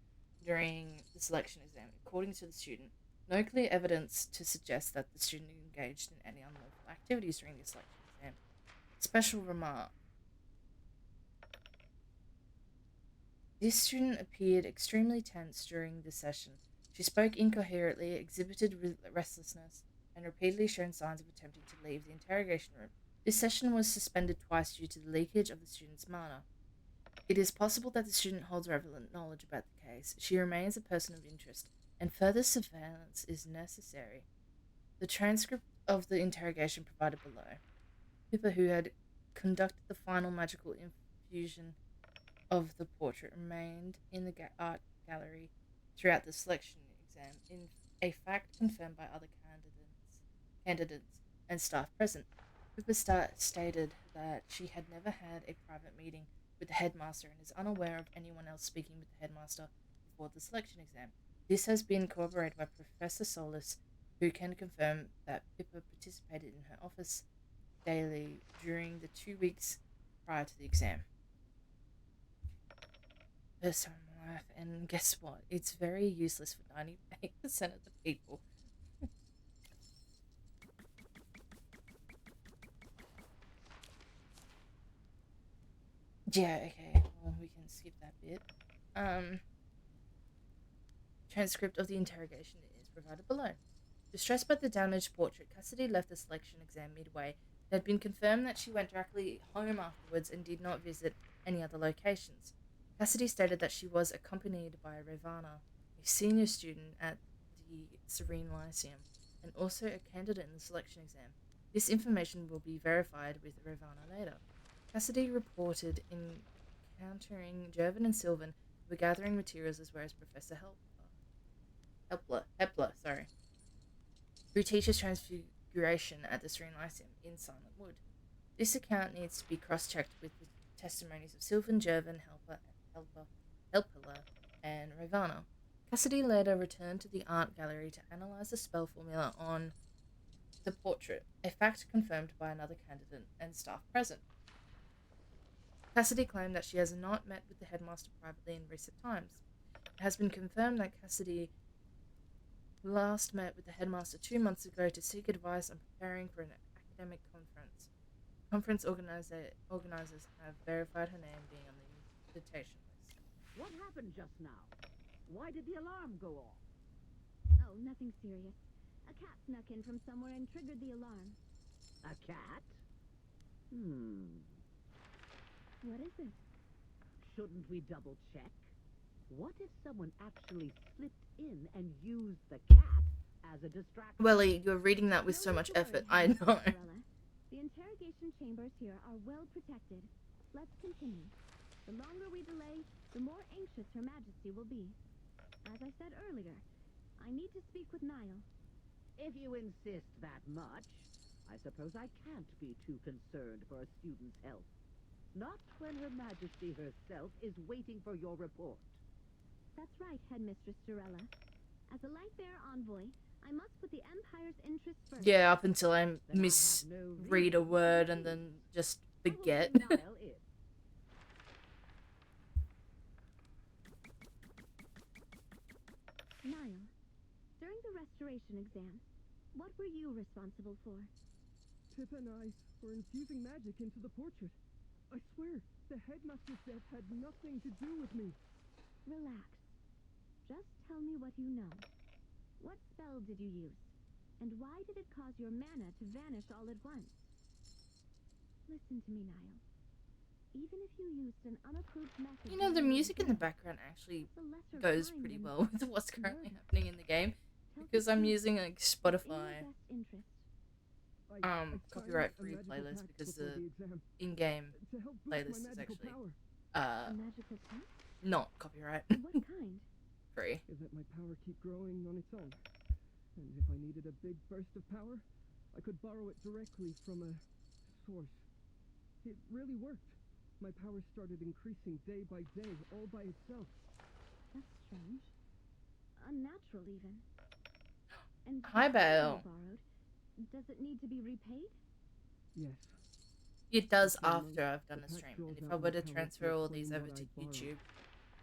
during the selection exam. According to the student, no clear evidence to suggest that the student engaged in any unlawful activities during the selection exam. Special remark. This student appeared extremely tense during the session. She spoke incoherently, exhibited restlessness, and repeatedly showed signs of attempting to leave the interrogation room. This session was suspended twice due to the leakage of the student's mana. It is possible that the student holds relevant knowledge about the case. She remains a person of interest, and further surveillance is necessary. The transcript of the interrogation provided below. Pippa, who had conducted the final magical infusion of the portrait, remained in the art gallery throughout the selection exam, in a fact confirmed by other candidates and staff present. Pippa stated that she had never had a private meeting with the headmaster and is unaware of anyone else speaking with the headmaster before the selection exam. This has been corroborated by Professor Solis, who can confirm that Pippa participated in her office daily during the 2 weeks prior to the exam. First time in my life, and guess what? It's very useless for 98% of the people. Yeah, okay. Well, we can skip that bit. Transcript of the interrogation is provided below. Distressed by the damaged portrait, Cassidy left the selection exam midway. It had been confirmed that she went directly home afterwards and did not visit any other locations. Cassidy stated that she was accompanied by Ravana, a senior student at the Serene Lyceum, and also a candidate in the selection exam. This information will be verified with Ravana later. Cassidy reported encountering Jervin and Sylvan, who were gathering materials, as well as Professor Hepler, who teaches transfiguration at the Serene Lyceum in Silent Wood. This account needs to be cross-checked with the testimonies of Sylvan, Jervin, Helper, and Ravana. Cassidy later returned to the art gallery to analyze the spell formula on the portrait, a fact confirmed by another candidate and staff present. Cassidy claimed that she has not met with the headmaster privately in recent times. It has been confirmed that Cassidy last met with the headmaster 2 months ago to seek advice on preparing for an academic conference. Conference organizers have verified her name being on the invitation list. What happened just now? Why did the alarm go off? Oh, nothing serious. A cat snuck in from somewhere and triggered the alarm. A cat? What is it? Shouldn't we double check? What if someone actually slipped in and used the cat as a distraction. Welly, you're reading that with so much effort. I know. The interrogation chambers here are well protected. Let's continue. The longer we delay, the more anxious Her Majesty will be. As I said earlier, I need to speak with Niall. If you insist that much, I suppose I can't be too concerned for a student's health. Not when Her Majesty herself is waiting for your report. That's right, Headmistress Durella. As a light-bearer envoy, I must put the Empire's interests first. Yeah, up until I misread a word and then just forget. Niall is. Niall, during the restoration exam, what were you responsible for? Pip and I were infusing magic into the portrait. I swear, the headmaster's death had nothing to do with me. Relax. Just tell me what you know. What spell did you use? And why did it cause your mana to vanish all at once? Listen to me, Niall. Even if you used an unapproved method... You know, the music in the background actually goes pretty well with what's currently happening in the game. Because I'm using like Spotify copyright free playlist because the in-game playlist is actually not copyright What kind? free. Is that my power keep growing on its own? And if I needed a big burst of power, I could borrow it directly from a source. It really worked. My power started increasing day by day, all by itself. That's strange. Unnatural, even. And Hi, Belle. borrowed, does it need to be repaid? Yes. It does after I've done a stream, and if I were to transfer all these over to YouTube,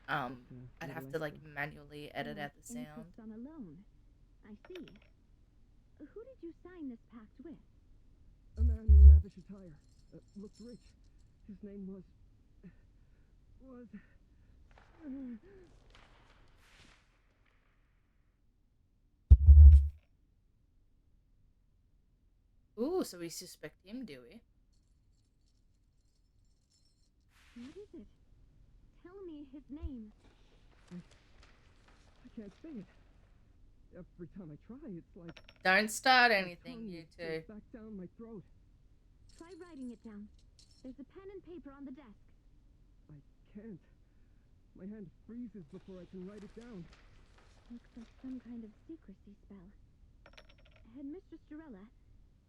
I'd have to like manually edit out the sound. Interest on a loan. I see. Who did you sign this pact with? A man in lavish attire. Looked rich. His name was... Ooh, so we suspect him, do we? What is it? Tell me his name. I can't say it. Every time I try, it's like... Don't start my anything, tongue you goes two. back down my throat. Try writing it down. There's a pen and paper on the desk. I can't. My hand freezes before I can write it down. Looks like some kind of secrecy spell. Headmistress Durella,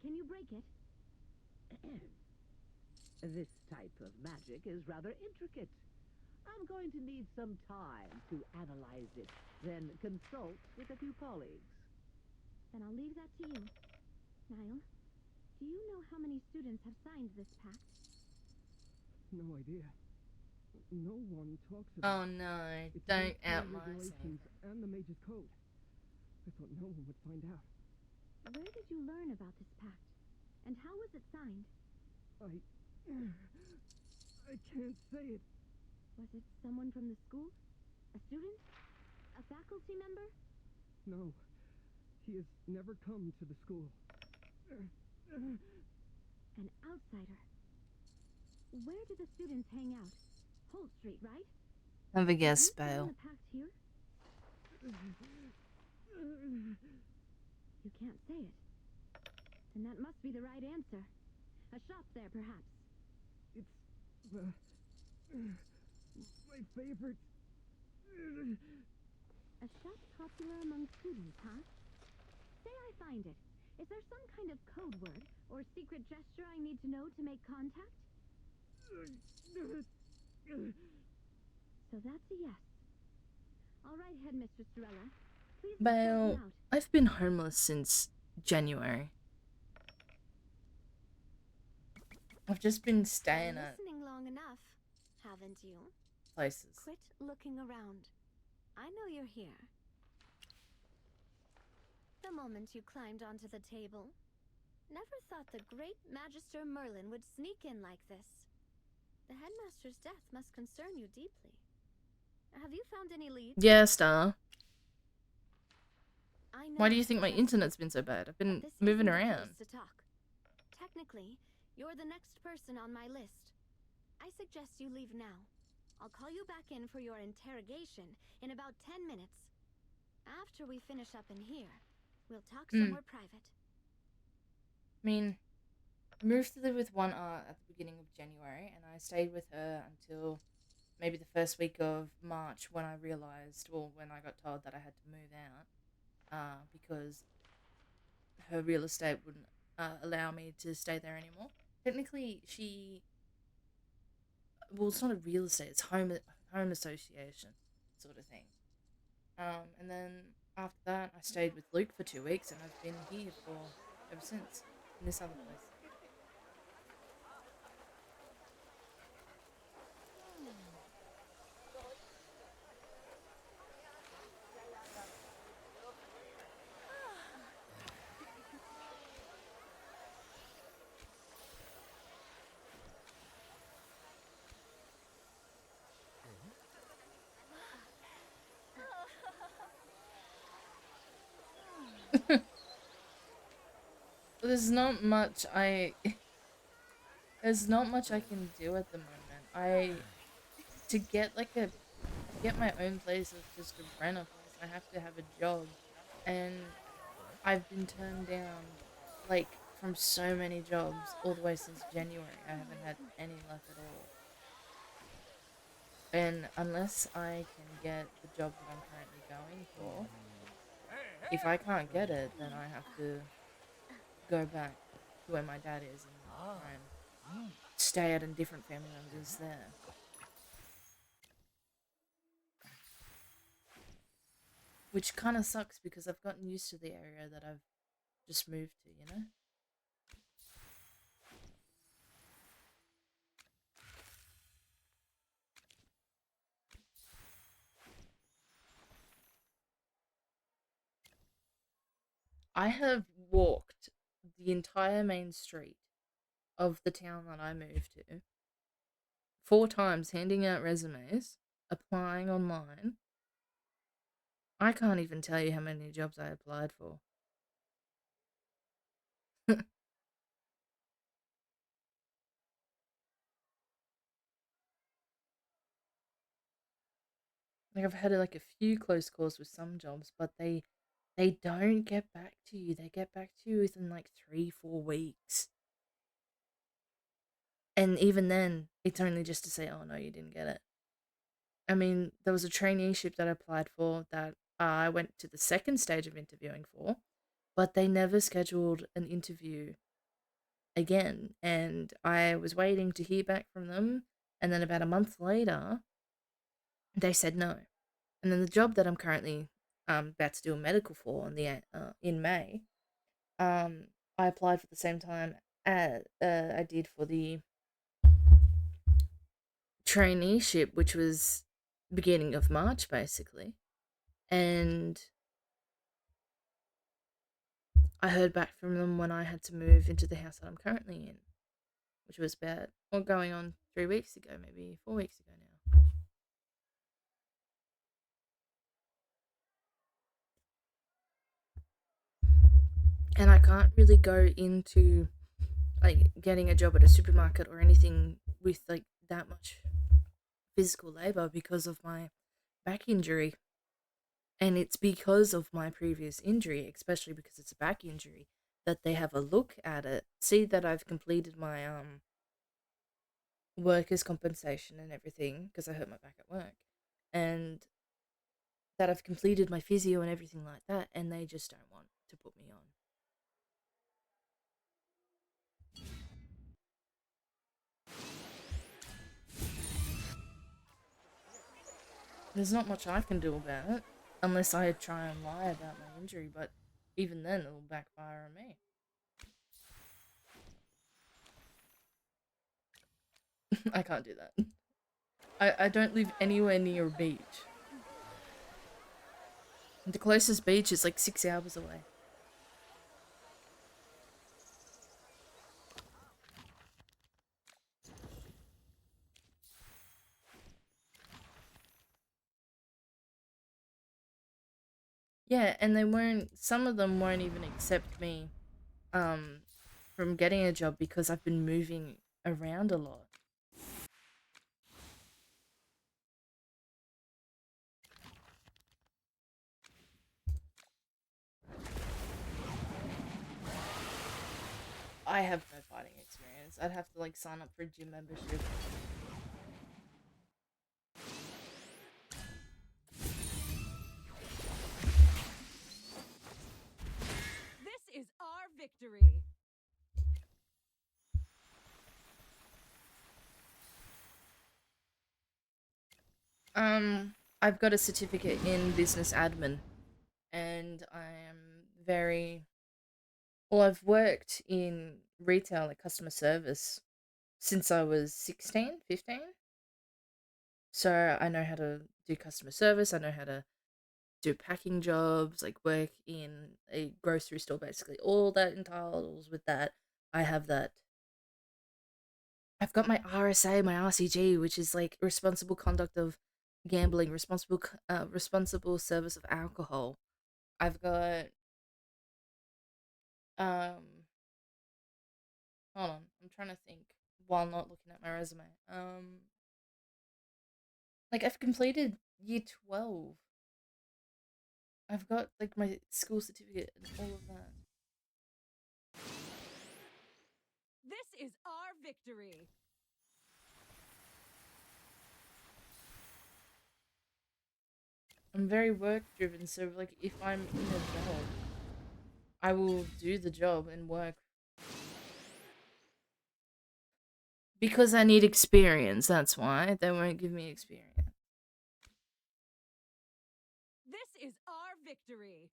can you break it? This type of magic is rather intricate. I'm going to need some time to analyze it, then consult with a few colleagues. Then I'll leave that to you. Niall, do you know how many students have signed this pact? No idea. No one talks Oh about it. no, It's don't against the outline regulations anything. and the mage's code. I thought no one would find out. Where did you learn about this pact? And how was it signed? I can't say it. Was it someone from the school? A student? A faculty member? No. He has never come to the school. An outsider. Where do the students hang out? Holt Street, right? Have a guess, You signed Bale. the pact here? You can't say it. Then that must be the right answer. A shop there, perhaps. It's my favorite. A shop popular among students, huh? Say I find it. Is there some kind of code word or secret gesture I need to know to make contact? So that's a yes. All right, Headmistress Durella. Please report Bale, me out. I've been homeless since January. I've just been staying at Listening long enough, haven't you? places. Quit looking around. I know you're here. The moment you climbed onto the table. Never thought the great Magister Merlin would sneak in like this. The headmaster's death must concern you deeply. Have you found any leads? Yeah, Star. I know Why do you it's think my stressful, internet's been so bad? I've but been this moving isn't the around. place to talk. Technically, you're the next person on my list. I suggest you leave now. I'll call you back in for your interrogation in about 10 minutes. After we finish up in here, We'll talk Hmm. somewhere private. I mean, I moved to live with one aunt at the beginning of January, and I stayed with her until maybe the first week of March when I realized, well, when I got told that I had to move out, because her real estate wouldn't allow me to stay there anymore. Technically, well, it's not a real estate; it's home association sort of thing. And then after that, I stayed with Luke for 2 weeks, and I've been here for ever since in this other place. There's not much I there's not much I can do at the moment. To get get my own place or just to rent a place, I have to have a job, and I've been turned down like from so many jobs all the way since January. I haven't had any luck at all. And unless I can get the job that I'm currently going for, if I can't get it, then I have to go back to where my dad is and try and stay at a different family members there. Which kind of sucks because I've gotten used to the area that I've just moved to, you know? I have walked the entire main street of the town that I moved to 4 times, handing out resumes, applying online. I can't even tell you how many jobs I applied for. Like I've had like a few close calls with some jobs, but they don't get back to you. They get back to you within like 3-4 weeks. And even then, it's only just to say, oh no, you didn't get it. I mean, there was a traineeship that I applied for that I went to the second stage of interviewing for, but they never scheduled an interview again. And I was waiting to hear back from them. And then about a month later, they said no. And then the job that I'm currently about to do a medical for in May, I applied for the same time I did for the traineeship, which was beginning of March, basically. And I heard back from them when I had to move into the house that I'm currently in, which was about, or going on 3 weeks ago, maybe 4 weeks ago now. And I can't really go into like getting a job at a supermarket or anything with like that much physical labor because of my back injury. And it's because of my previous injury, especially because it's a back injury, that they have a look at it, see that I've completed my workers' compensation and everything because I hurt my back at work, and that I've completed my physio and everything like that, and they just don't want to put me on. There's not much I can do about it unless I try and lie about my injury, but even then it'll backfire on me. I can't do that. I don't live anywhere near a beach. The closest beach is like 6 hours away. Yeah, and some of them won't even accept me um from getting a job because I've been moving around a lot. I have no fighting experience. I'd have to like sign up for a gym membership. This is our victory. I've got a certificate in business admin, and I am very well. I've worked in retail, like customer service, since I was 16, 15. So I know how to do customer service. I know how to do packing jobs, like work in a grocery store, basically. All that entails with that. I have that. I've got my RSA, my RCG, which is like responsible conduct of gambling, responsible service of alcohol. I've got um hold on, I'm trying to think while not looking at my resume. Like I've completed year 12. I've got like my school certificate and all of that. This is our victory. I'm very work driven, so like if I'm in a job, I will do the job and work because I need experience. That's why they won't give me experience. This is our victory.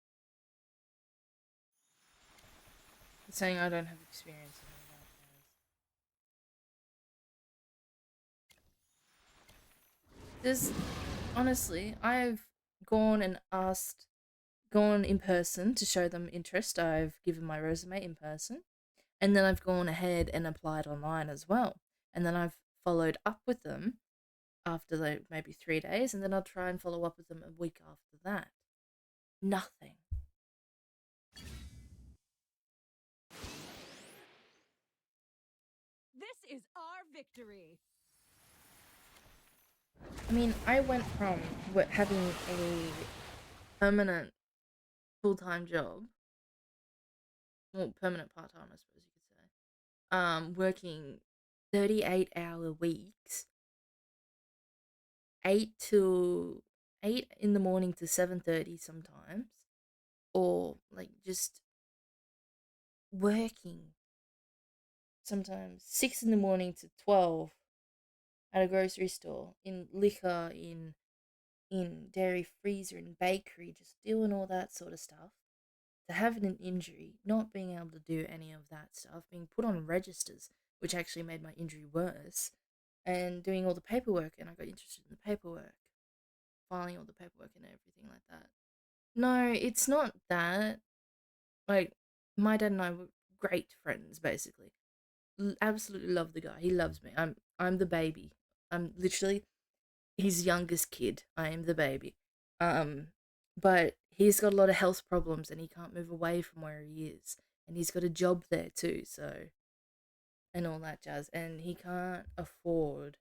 Saying I don't have experience in all that, guys. There's honestly, I've gone and asked, gone in person to show them interest. I've given my resume in person, and then I've gone ahead and applied online as well. And then I've followed up with them after like maybe 3 days, and then I'll try and follow up with them a week after that. Nothing. This is our victory. I mean, I went from having a permanent full-time job, well, permanent part-time, I suppose you could say, working 38-hour weeks, 8 in the morning to 7:30 sometimes, or like just working sometimes 6 in the morning to 12 at a grocery store, in liquor, in dairy freezer, in bakery, just doing all that sort of stuff. To having an injury, not being able to do any of that stuff, being put on registers, which actually made my injury worse, and doing all the paperwork, and I got interested in the paperwork, filing all the paperwork and everything like that. No, it's not that. Like, my dad and I were great friends, basically. Absolutely love the guy. He loves me. I'm the baby. I'm literally his youngest kid. I am the baby. Um, but he's got a lot of health problems and he can't move away from where he is. And he's got a job there too, so and all that jazz. And he can't afford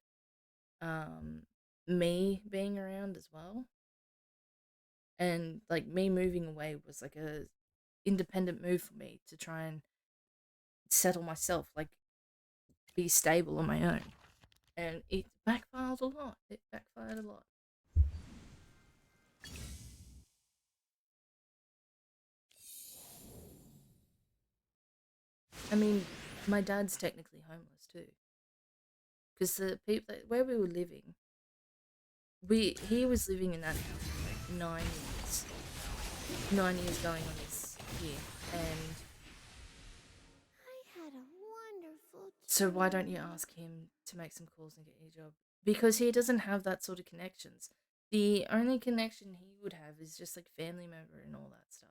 um me being around as well. And like me moving away was like a independent move for me to try and settle myself, like be stable on my own. And it backfired a lot. It backfired a lot. I mean, my dad's technically homeless too, because the people where we were living, he was living in that house for like 9 years, 9 years going on this year, and I had a wonderful so why don't you ask him to make some calls and get you a job? Because he doesn't have that sort of connections. The only connection he would have is just like family member and all that stuff.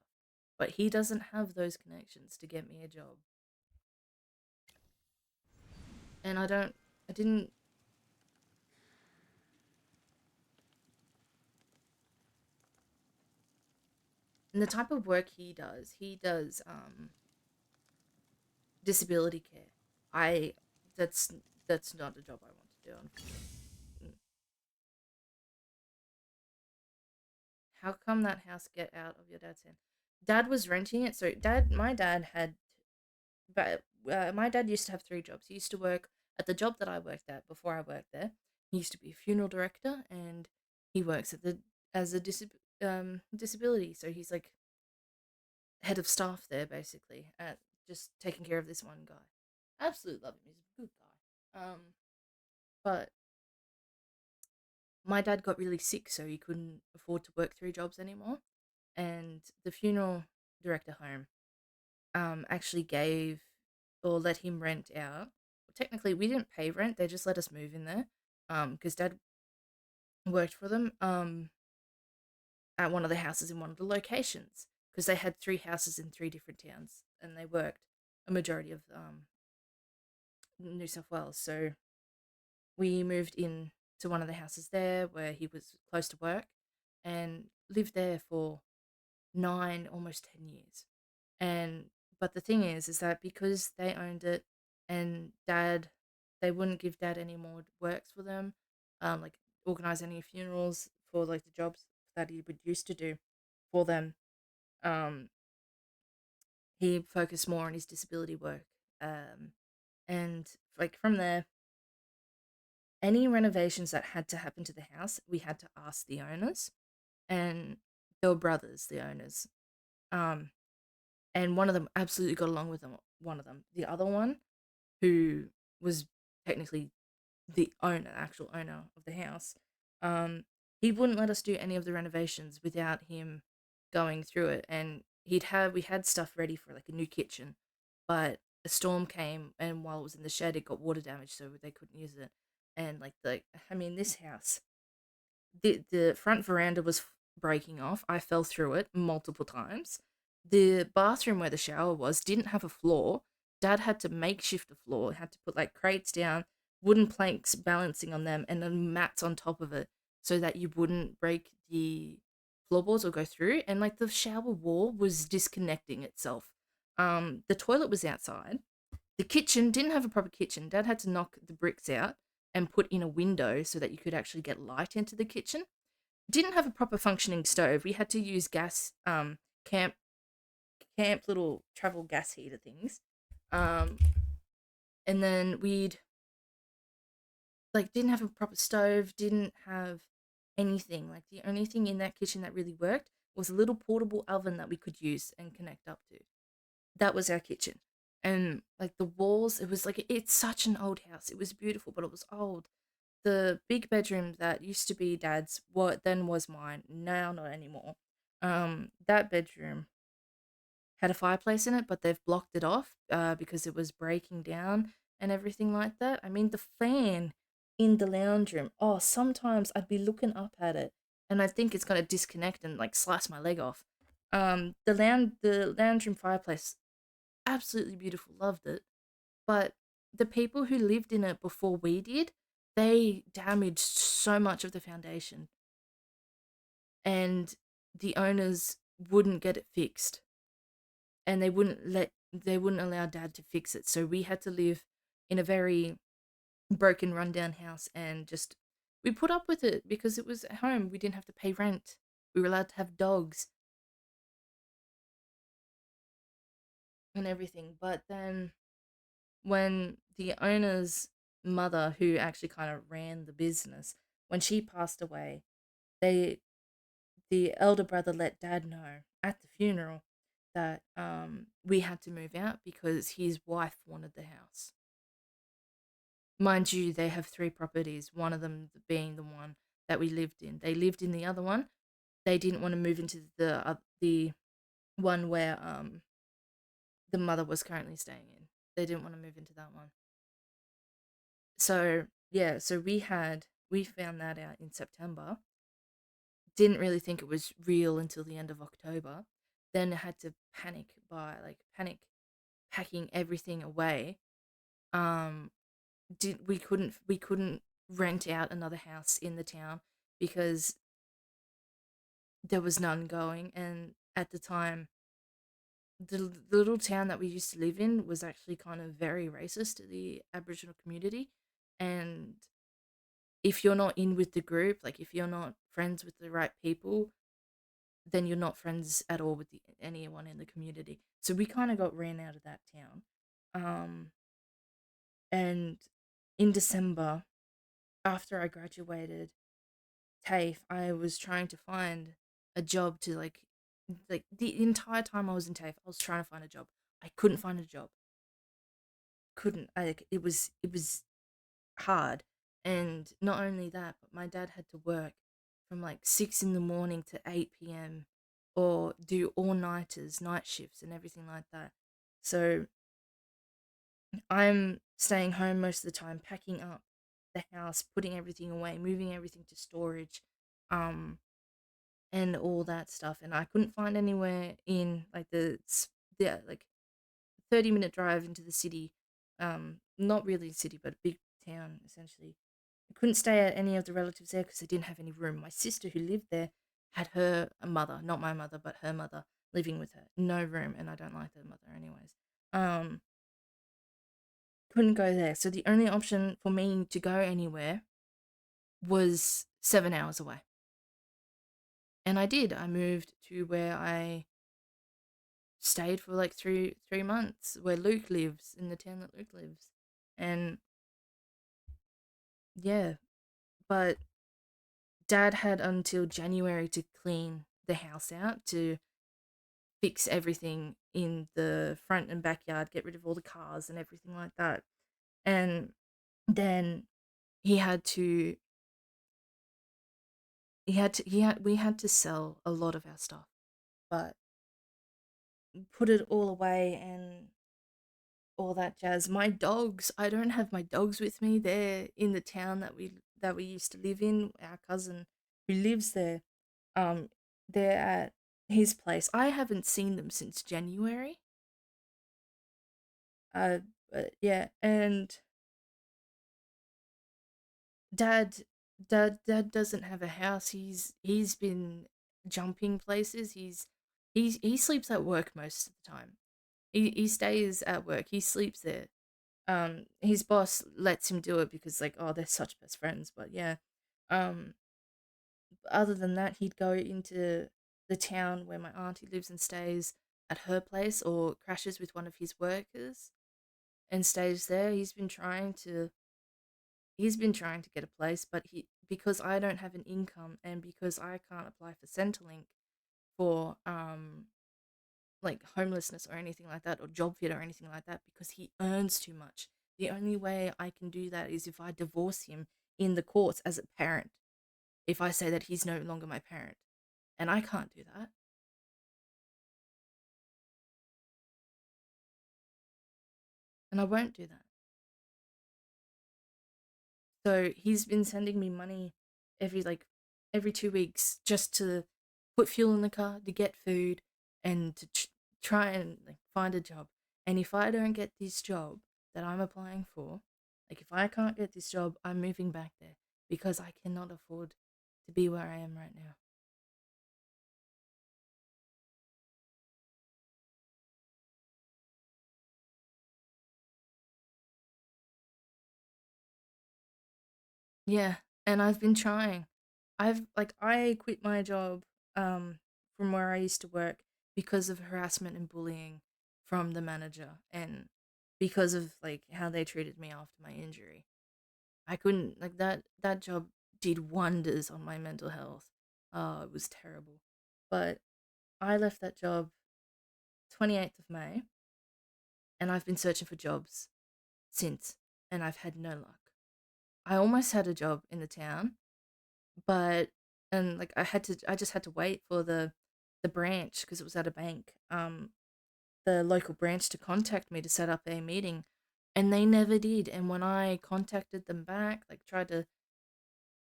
But he doesn't have those connections to get me a job. And I didn't, and the type of work he does disability care. I, that's, that's not a job I want to do, unfortunately. Mm. How come that house get out of your dad's hand? Dad was renting it, so my dad had, but my dad used to have 3 jobs. He used to work at the job that I worked at before I worked there. He used to be a funeral director, and he works at the as a disability. So he's like head of staff there, basically, at just taking care of this one guy. Absolutely love him. He's a good guy. But my dad got really sick, so he couldn't afford to work 3 jobs anymore. And the funeral director home actually gave or let him rent out. Technically, we didn't pay rent; they just let us move in there. Because Dad worked for them. At one of the houses in one of the locations, because they had 3 houses in 3 different towns, and they worked a majority of New South Wales. So we moved in to one of the houses there where he was close to work, and lived there for 9, almost 10 years. And but the thing is that because they owned it, and Dad, they wouldn't give Dad any more works for them, like organize any funerals for like the jobs that he would used to do for them. Um, he focused more on his disability work. And like from there, any renovations that had to happen to the house, we had to ask the owners, and they were brothers, the owners. Um, and one of them absolutely got along with them. One of them, the other one, who was technically the owner, actual owner of the house, um, he wouldn't let us do any of the renovations without him going through it. And we had stuff ready for like a new kitchen, but a storm came, and while it was in the shed, it got water damage, so they couldn't use it. And I mean, this house, the front veranda was breaking off. I fell through it multiple times. The bathroom where the shower was didn't have a floor. Dad had to makeshift a floor. Had to put like crates down, wooden planks balancing on them, and then mats on top of it so that you wouldn't break the floorboards or go through. And like the shower wall was disconnecting itself. The toilet was outside. The kitchen didn't have a proper kitchen. Dad had to knock the bricks out and put in a window so that you could actually get light into the kitchen. Didn't have a proper functioning stove. We had to use gas, camp little travel gas heater things. Um, and then we'd like didn't have a proper stove, didn't have anything. Like the only thing in that kitchen that really worked was a little portable oven that we could use and connect up to. That was our kitchen. And like the walls, it was like it's such an old house. It was beautiful, but it was old. The big bedroom that used to be Dad's, what then was mine, now not anymore. That bedroom had a fireplace in it, but they've blocked it off because it was breaking down and everything like that. I mean, the fan in the lounge room. Oh, sometimes I'd be looking up at it, and I think it's gonna disconnect and like slice my leg off. The lounge room fireplace, absolutely beautiful, loved it. But the people who lived in it before we did, they damaged so much of the foundation, and the owners wouldn't get it fixed, and they wouldn't allow Dad to fix it. So we had to live in a very broken, rundown house, and just we put up with it because it was at home. We didn't have to pay rent. We were allowed to have dogs and everything. But then when the owner's mother, who actually kind of ran the business, when she passed away, they the elder brother let Dad know at the funeral that we had to move out because his wife wanted the house. Mind you, they have 3 properties, one of them being the one that we lived in. They lived in the other one. They didn't want to move into the one where the mother was currently staying in. They didn't want to move into that one. So yeah, so we found that out in September. Didn't really think it was real until the end of October. Then I had to panic packing everything away. Um, we couldn't rent out another house in the town because there was none going, and at the time the little town that we used to live in was actually kind of very racist to the Aboriginal community. And if you're not in with the group, like if you're not friends with the right people, then you're not friends at all with anyone in the community. So we kind of got ran out of that town. And in December, after I graduated TAFE, I was trying to find a job to like the entire time I was in TAFE, I was trying to find a job. I couldn't find a job. Couldn't. It was hard. And not only that, but my dad had to work from like 6 in the morning to 8 p.m. or do all-nighters, night shifts and everything like that. So I'm staying home most of the time, packing up the house, putting everything away, moving everything to storage, um, and all that stuff. And I couldn't find anywhere in like the like 30-minute drive into the city, not really a city, but a big town essentially. I couldn't stay at any of the relatives there because they didn't have any room. My sister who lived there had her mother, not my mother, but her mother living with her. No room, and I don't like her mother anyways. Um, couldn't go there. So the only option for me to go anywhere was 7 hours away. And I did. I moved to where I stayed for like three months, where Luke lives, in the town that Luke lives. And yeah, but Dad had until January to clean the house out, to fix everything in the front and backyard, get rid of all the cars and everything like that. And then he had to we had to sell a lot of our stuff, but put it all away and all that jazz. My dogs, I don't have my dogs with me. They're in the town that we used to live in. Our cousin who lives there, um, they're at his place. I haven't seen them since January. Uh, but yeah, and dad, dad doesn't have a house. He's been jumping places. He sleeps at work most of the time. He stays at work. He sleeps there. His boss lets him do it because like, oh, they're such best friends. But yeah, um, other than that, he'd go into the town where my auntie lives and stays at her place, or crashes with one of his workers and stays there. He's been trying to get a place, but he because I don't have an income and because I can't apply for Centrelink for like homelessness or anything like that, or job fit or anything like that, because he earns too much. The only way I can do that is if I divorce him in the courts as a parent. If I say that he's no longer my parent, and I can't do that, and I won't do that. So he's been sending me money every 2 weeks just to put fuel in the car, to get food, and to try and like find a job. And if I don't get this job that I'm applying for, like if I can't get this job, I'm moving back there because I cannot afford to be where I am right now. Yeah, and I've been trying. I quit my job um from where I used to work because of harassment and bullying from the manager, and because of like how they treated me after my injury. I couldn't like that job did wonders on my mental health. Oh, it was terrible. But I left that job 28th of May, and I've been searching for jobs since, and I've had no luck. I almost had a job in the town, but and like I just had to wait for the branch, because it was at a bank, the local branch, to contact me to set up a meeting, and they never did. And when I contacted them back, like tried to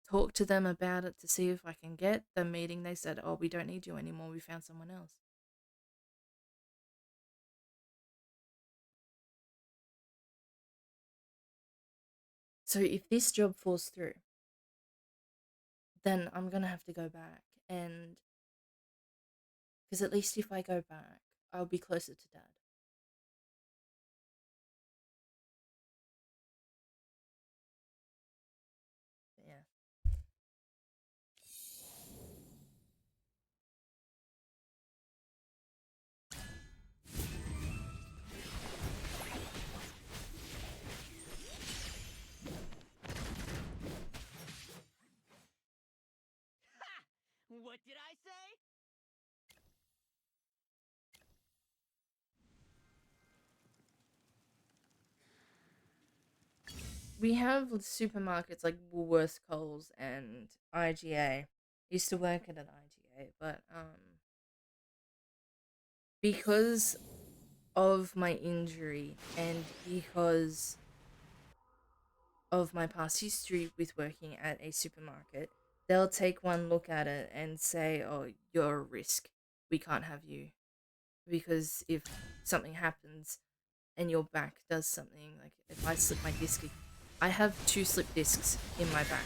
talk to them about it to see if I can get the meeting, they said, oh, we don't need you anymore, we found someone else. So if this job falls through, then I'm gonna have to go back, and because at least if I go back, I'll be closer to dad. But yeah. What did I say? We have supermarkets like Woolworths, Coles, and IGA. Used to work at an IGA, but because of my injury and because of my past history with working at a supermarket, they'll take one look at it and say, "Oh, you're a risk. We can't have you because if something happens and your back does something, like if I slip my disc, I have 2 slip discs in my back."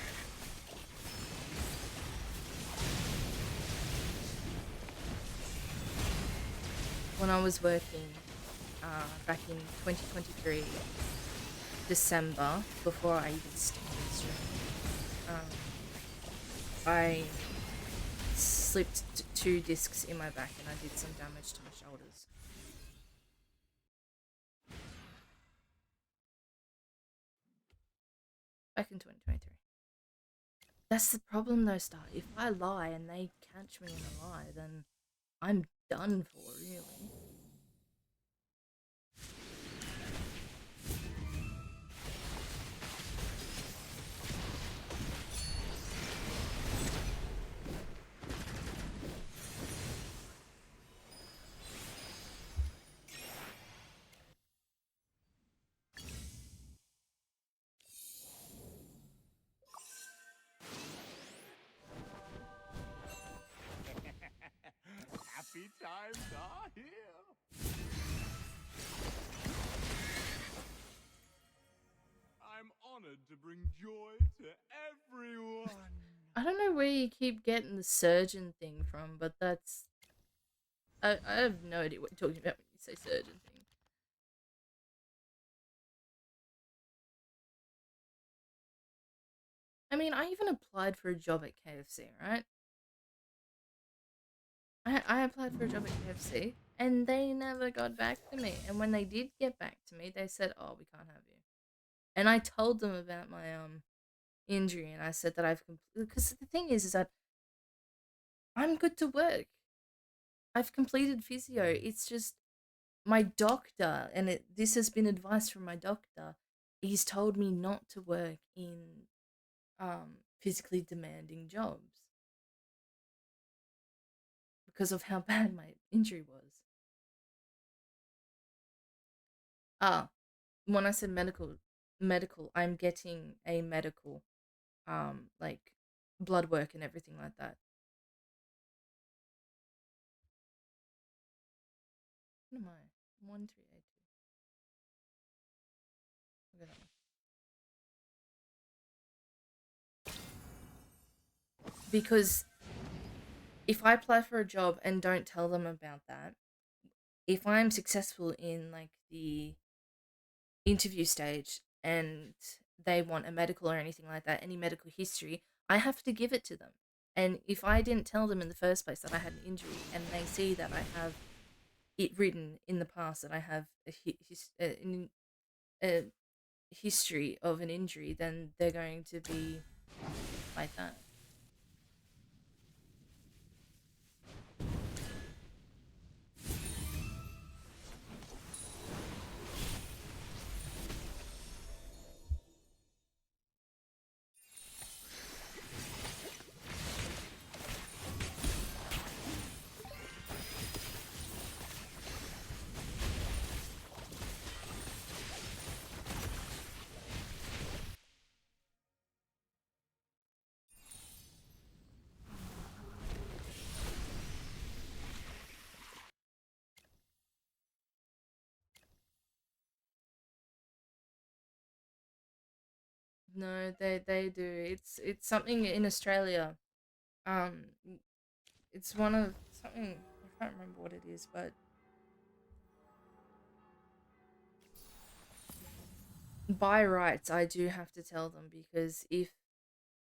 When I was working back in 2023, December, before I even started streaming, I slipped 2 discs in my back and I did some damage to my shoulders. Back in 2023. That's the problem though, Star. If I lie and they catch me in a lie, then I'm done for, really. Happy times are here. I'm honored to bring joy to everyone. I don't know where you keep getting the surgeon thing from, but that's... I have no idea what you're talking about when you say surgeon thing. I mean, I even applied for a job at KFC, right? I applied for a job at KFC, and they never got back to me. And when they did get back to me, they said, "Oh, we can't have you." And I told them about my injury, and I said that I've completed, because the thing is that I'm good to work. I've completed physio. It's just my doctor, and this has been advice from my doctor. He's told me not to work in physically demanding jobs because of how bad my injury was. Ah, when I said medical, I'm getting a medical, like blood work and everything like that. What am I? 1382. Look at that. Because if I apply for a job and don't tell them about that, if I'm successful in like the interview stage and they want a medical or anything like that, any medical history, I have to give it to them. And if I didn't tell them in the first place that I had an injury and they see that I have it written in the past that I have a history of an injury, then they're going to be like that. No, they do. It's something in Australia. Um, it's one of something, I can't remember what it is, but by rights I do have to tell them because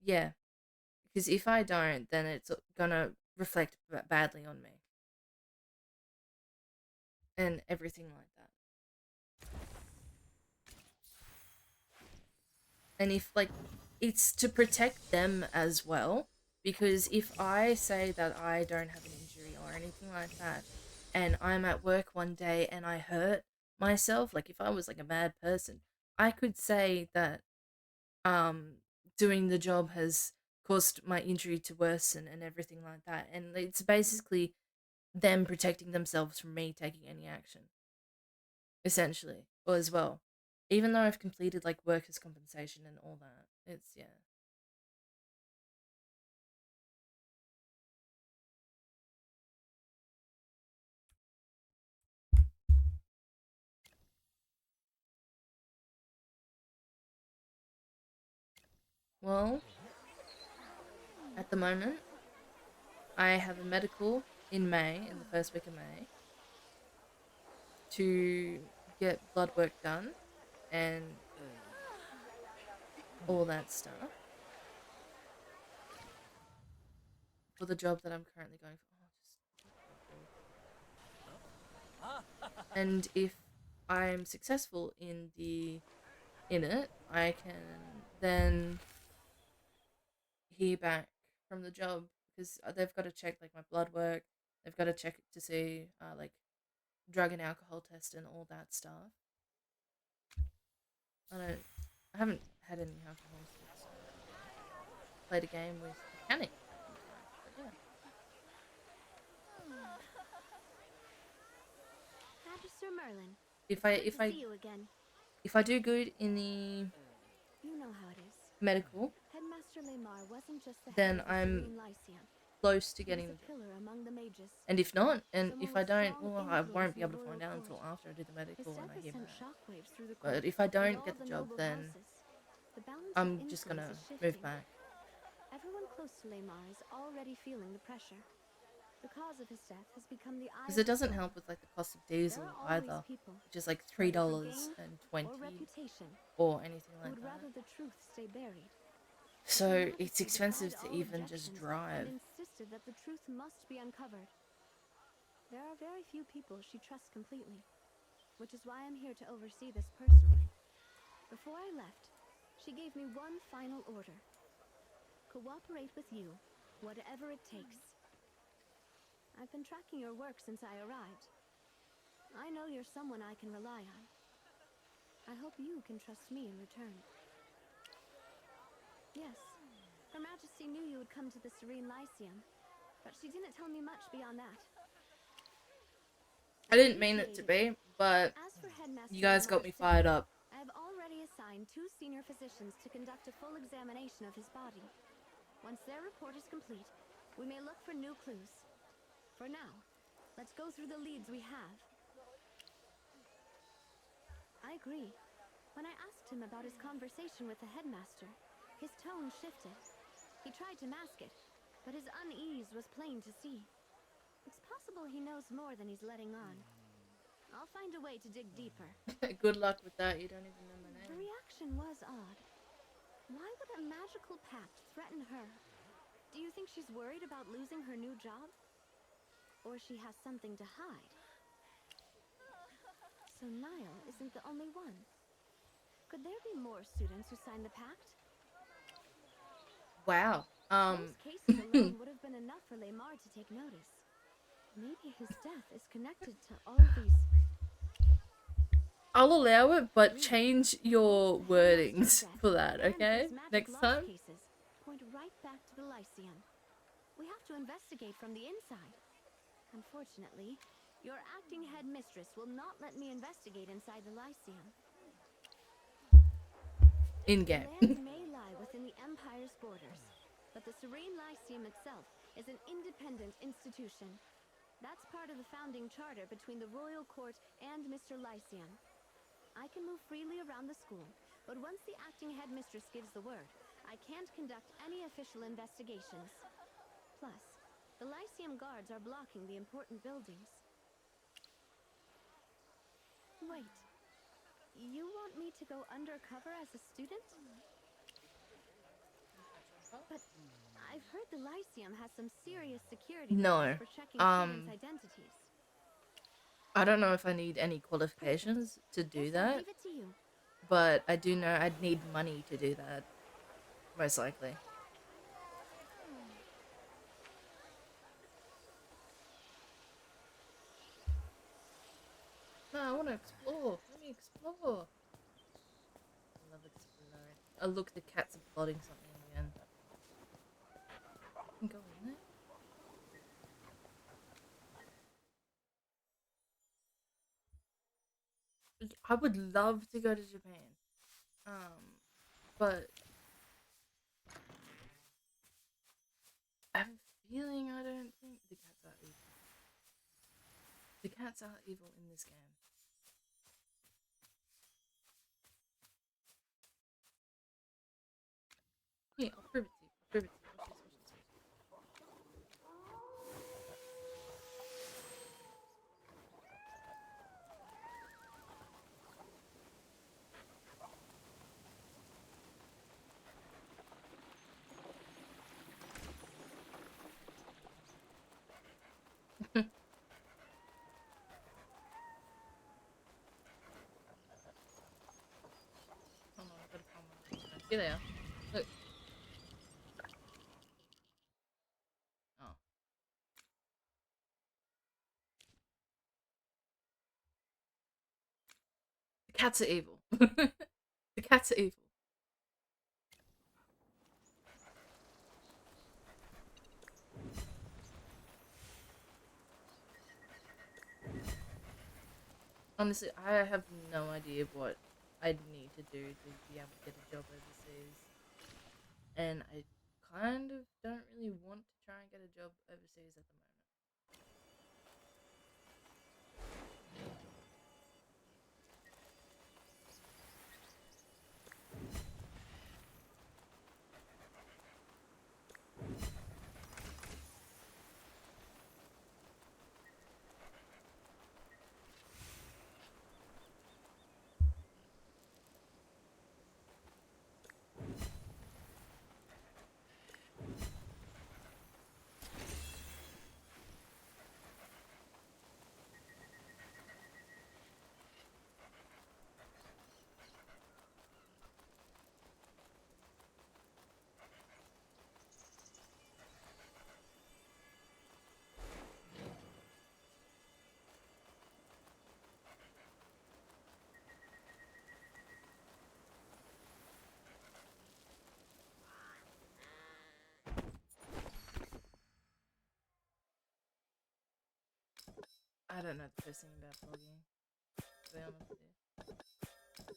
yeah, because if I don't, then it's gonna reflect badly on me and everything like that. And if like it's to protect them as well, Because if I say that I don't have an injury or anything like that, and I'm at work one day and I hurt myself, like if I was like a mad person, I could say that um doing the job has caused my injury to worsen and everything like that. And it's basically them protecting themselves from me taking any action, essentially, or as well. Even though I've completed like workers' compensation and all that, it's yeah. Well, at the moment, I have a medical in May, in the first week of May, to get blood work done and all that stuff for the job that I'm currently going for. And if I'm successful in it, I can then hear back from the job because they've got to check like my blood work. They've got to check to see like drug and alcohol test and all that stuff. I haven't had any alcohol since I played a game with mechanic back in time. But yeah. Magister Merlin, If it's I good if to I see you again. if I do good in the You know how it is. medical, Headmaster Lamar wasn't just the head then of the I'm Serene Lyceum. close to He was getting a the job. pillar among the mages. And if not, and Someone if I with don't, strong well, I influence won't be in able the to find royal out court. until after I do the His medical and death I has hear sent back. shockwaves through the court. But if I and don't all get the job, noble then houses. The balance of I'm just influence gonna is shifting. move back. Everyone close to Lamar is already feeling the pressure. The cause of his death has become the eye Because of it the doesn't storm. help with like the cost of There diesel are always either, people, which is like $3 whether for gain and or 20 reputation, or anything who like would that. rather the truth stay buried. But So Her it's Majesty expensive defied to all even just objections drive. and insisted that the truth must be uncovered. There are very few people she trusts completely, which is why I'm here to oversee this personally. Before I left, she gave me one final order. Cooperate with you, whatever it takes. I've been tracking your work since I arrived. I know you're someone I can rely on. I hope you can trust me in return. Yes, Her Majesty knew you would come to the Serene Lyceum, but she didn't tell me much beyond that. I didn't mean it to be, but As for Headmaster you guys got me Lamar's fired death, up. I have already assigned 2 senior physicians to conduct a full examination of his body. Once their report is complete, we may look for new clues. For now, let's go through the leads we have. I agree. When I asked him about his conversation with the headmaster, his tone shifted. He tried to mask it, but his unease was plain to see. It's possible he knows more than he's letting on. I'll find a way to dig deeper. Good luck with that, you don't even know my The name. reaction was odd. Why would a magical pact threaten her? Do you think she's worried about losing her new job? Or she has something to hide? So Niall isn't the only one. Could there be more students who signed the pact? Wow. Those cases alone would have been enough for Lamar to take notice. Maybe his death is connected to all these... I'll allow it, but Really? change your Both the headmaster's wordings death for that, and okay? his magic Next loss time? cases point right back to the Lyceum. We have to investigate from the inside. Unfortunately, your acting headmistress will not let me investigate inside the Lyceum. In The game. land may lie within the Empire's borders, but the Serene Lyceum itself is an independent institution. That's part of the founding charter between the Royal Court and Mr. Lyceum. I can move freely around the school, but once the acting headmistress gives the word, I can't conduct any official investigations. Plus, the Lyceum guards are blocking the important buildings. Wait. You want me to go undercover as a student? But I've heard the Lyceum has some serious security No. measures for checking students' identities. I don't know if I need any qualifications to do Guess I'll that, leave it to you. but I do know I'd need money to do that, most likely. explore. I love exploring. Oh, look, the cats are plotting something again. I can go in there? I would love to go to Japan. But I have a feeling I don't think the cats are evil. The cats are evil in this game. Here, I'll prove it to you. I'll prove it to you. Watch this, watch this, watch this. Hold on, I gotta find one of these. Here they are. Look. Oh. The cats are evil. The cats are evil. Honestly, I have no idea what I'd need to do to be able to get a job overseas. And I kind of don't really want to try and get a job overseas at the moment. I don't know the first thing about blogging, to be honest with you.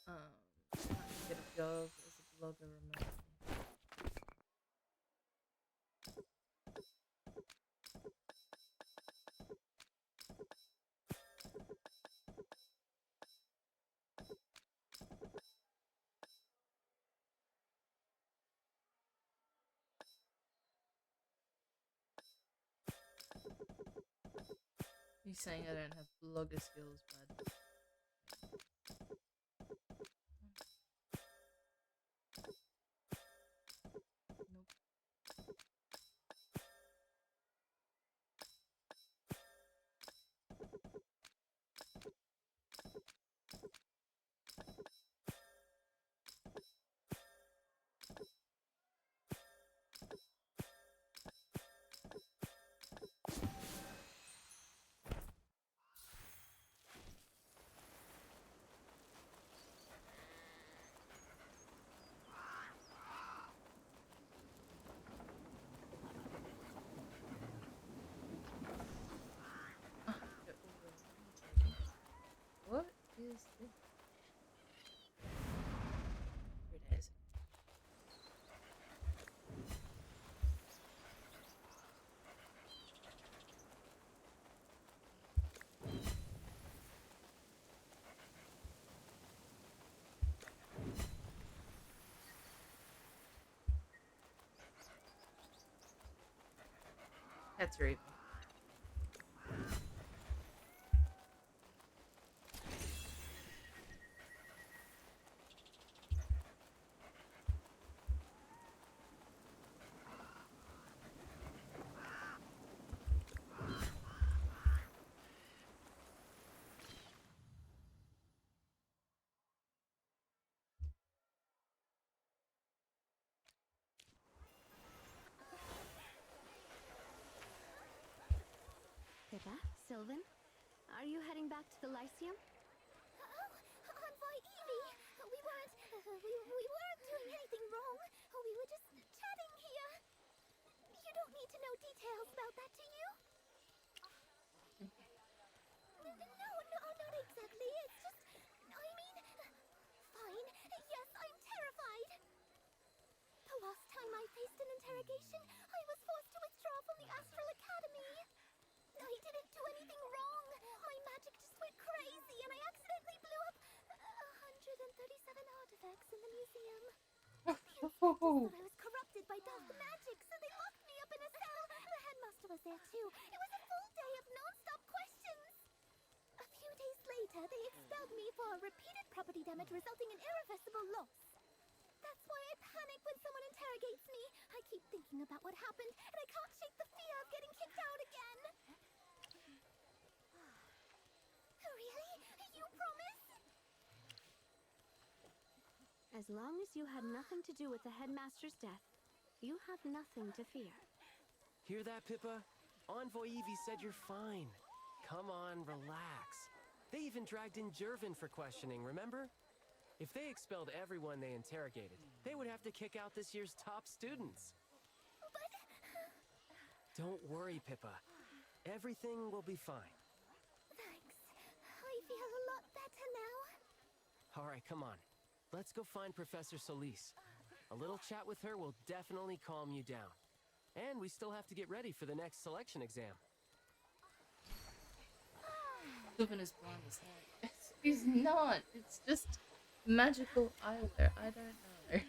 Trying to get a job as a blogger remotely. He's saying I don't have blogger skills, bud. Nope. What is this? Here it is. Cats are evil. Pippa, Sylvan, are you heading back to the Lyceum? Oh, We weren't doing anything wrong. We were just chatting here. You don't need to know details about that, do you? No, not exactly. It's just... I mean... Fine. Yes, I'm terrified. The last time I faced an interrogation, I was forced to withdraw from the Astral Academy. I didn't do anything wrong. My magic just went crazy and I accidentally blew up 137 artifacts in the museum. The inspectors thought I was corrupted by dark magic, so they locked me up in a cell. The headmaster was there too. It was a full day of non-stop questions. A few days later, they expelled me for repeated property damage resulting in irreversible loss. That's why I panic when someone interrogates me. I keep thinking about what happened, and I can't shake the fear of getting kicked out again. Really? You promise? As long as you had nothing to do with the headmaster's death, you have nothing to fear. Hear that, Pippa? Envoy Evie said you're fine. Come on, relax. They even dragged in Jervin for questioning, remember? If they expelled everyone they interrogated, they would have to kick out this year's top students. But... Don't worry, Pippa. Everything will be fine. Thanks. I feel a lot better now. All right, come on. Let's go find Professor Solis. A little chat with her will definitely calm you down. And we still have to get ready for the next selection exam. Lupin is blind as heck. He's not. It's just magical eyewear. I don't know.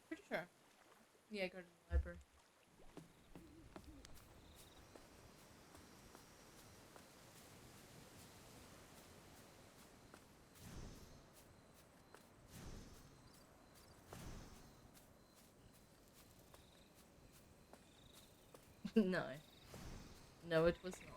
Pretty sure. Yeah, go to the library. No. No, it was not.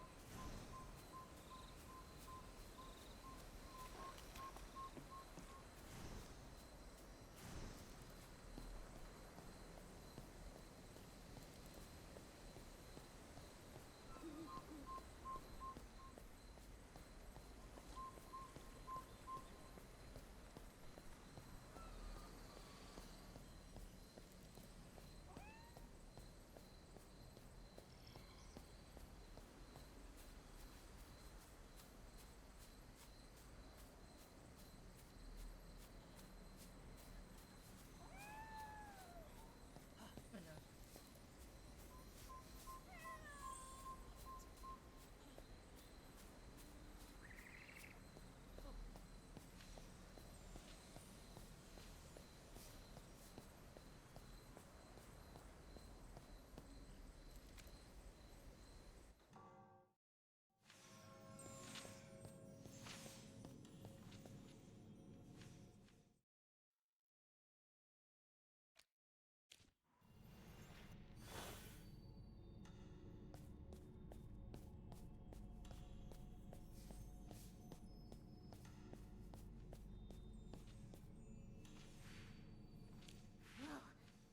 I know.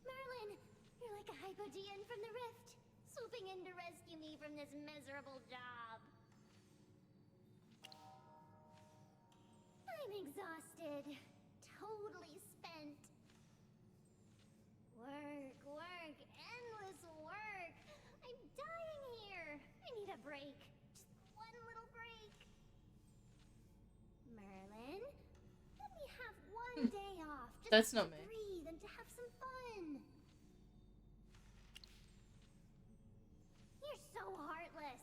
Merlin, you're like a Hypogean from the Rift, swooping in to rescue me from this miserable job. I'm exhausted. Totally spent. Work, endless work. I'm dying here. I need a break. Just one little break. Merlin, let me have one day off. Just That's to not me. breathe and to have some fun. You're so heartless.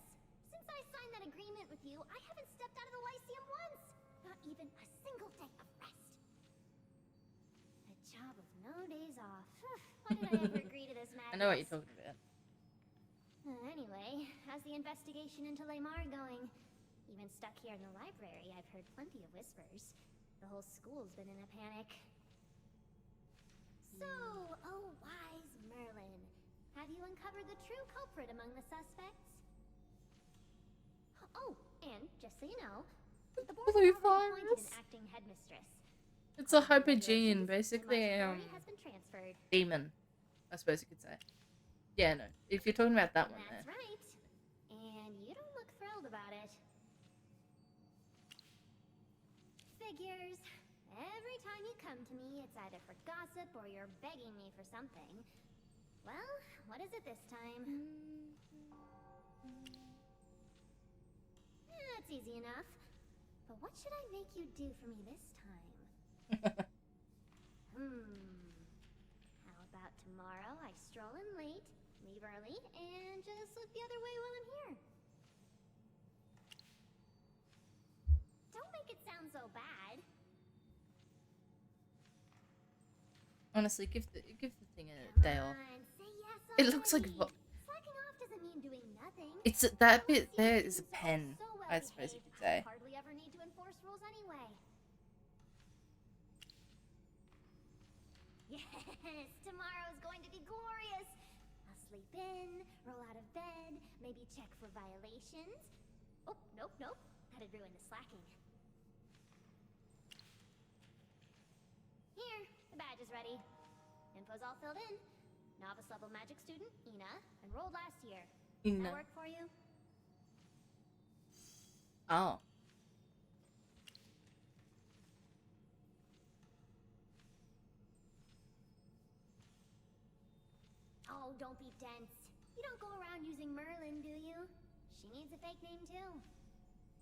Since I signed that agreement with you, I haven't stepped out of the Lyceum once. Not even a single day of rest. A job with no days off. Why did I ever agree to this madness? I know what you're talking about. Anyway, how's the investigation into Lamar going? Even stuck here in the library, I've heard plenty of whispers. The whole school's been in a panic. So, oh wise Merlin, have you uncovered the true culprit among the suspects? Oh, and just so you know, the board has already appointed an acting headmistress. It's a Congratulations, hypergene, the basically magic authority has been transferred. demon, I suppose you could say. Yeah, no. If you're talking about that one That's there. right. And you don't look thrilled about it. Figures. Every time you come to me, it's either for gossip or you're begging me for something. Well, what is it this time? It's easy enough. But what should I make you do for me this time? How about tomorrow I stroll in late, leave early, and just look the other way while I'm here? Don't make it sound so bad. Honestly, give the thing a day off. Say yes It looks like already. Slacking off doesn't mean doing nothing. it's that bit there is a pen, So well I suppose you behaved, could say. hardly ever need to enforce rules anyway. Yes, tomorrow's going to be glorious. I'll sleep in, roll out of bed, maybe check for violations. Oh, nope. That'd ruin the slacking. Here, the badge is ready. Info's all filled in. Novice level magic student, Ina, enrolled last year. Ina. That work for you? Oh. Oh, don't be dense. You don't go around using Merlin, do you? She needs a fake name too.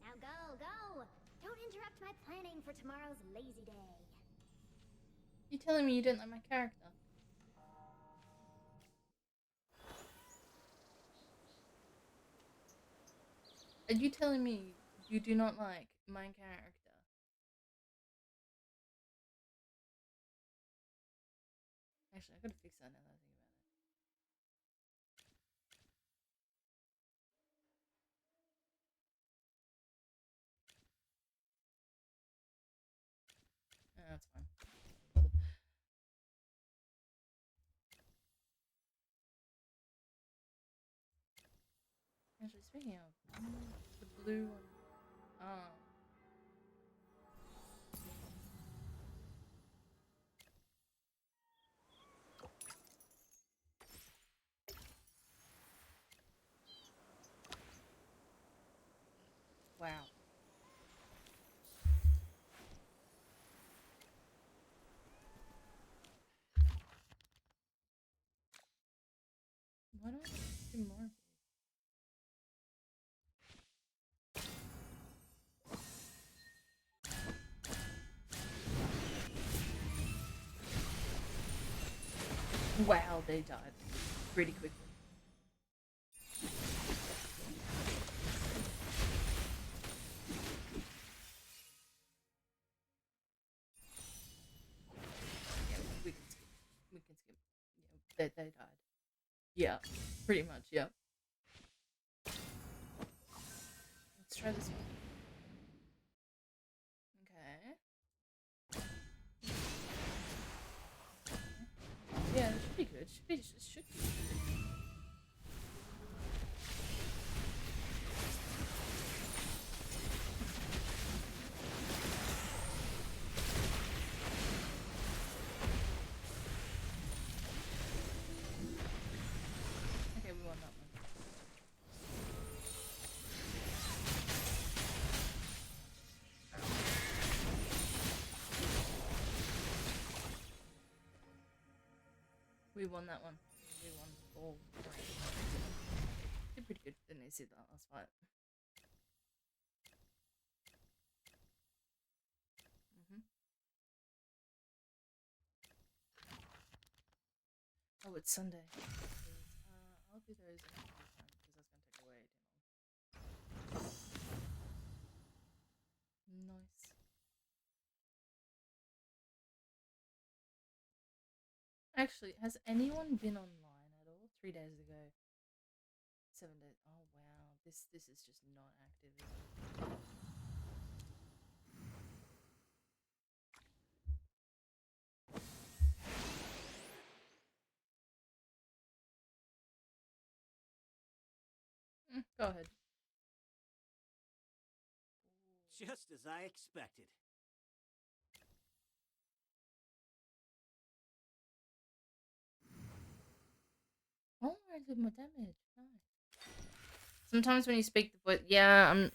Now go! Don't interrupt my planning for tomorrow's lazy day. You telling me you didn't like my character? Are you telling me you do not like my character? Actually, I gotta fix that now that I think about it. That's fine. Actually, speaking of the blue one, wow. Why don't I do more of these? Wow, they died pretty quickly. Yeah, we can skip. Yeah, they died. Yeah, pretty much, yeah. Let's try this one. Okay. Yeah, it should be good. Should be. Okay, we won that one. We won that one. We won all three. Did pretty good. Didn't they see that last fight? Oh, it's Sunday. I'll do those in a few times because that's gonna take way too long. Nice. Actually, has anyone been online at all? 3 days ago. 7 days. Oh wow, this is just not active. Go ahead. Just as I expected. do more damage. Nice. Sometimes when you speak the voice, yeah,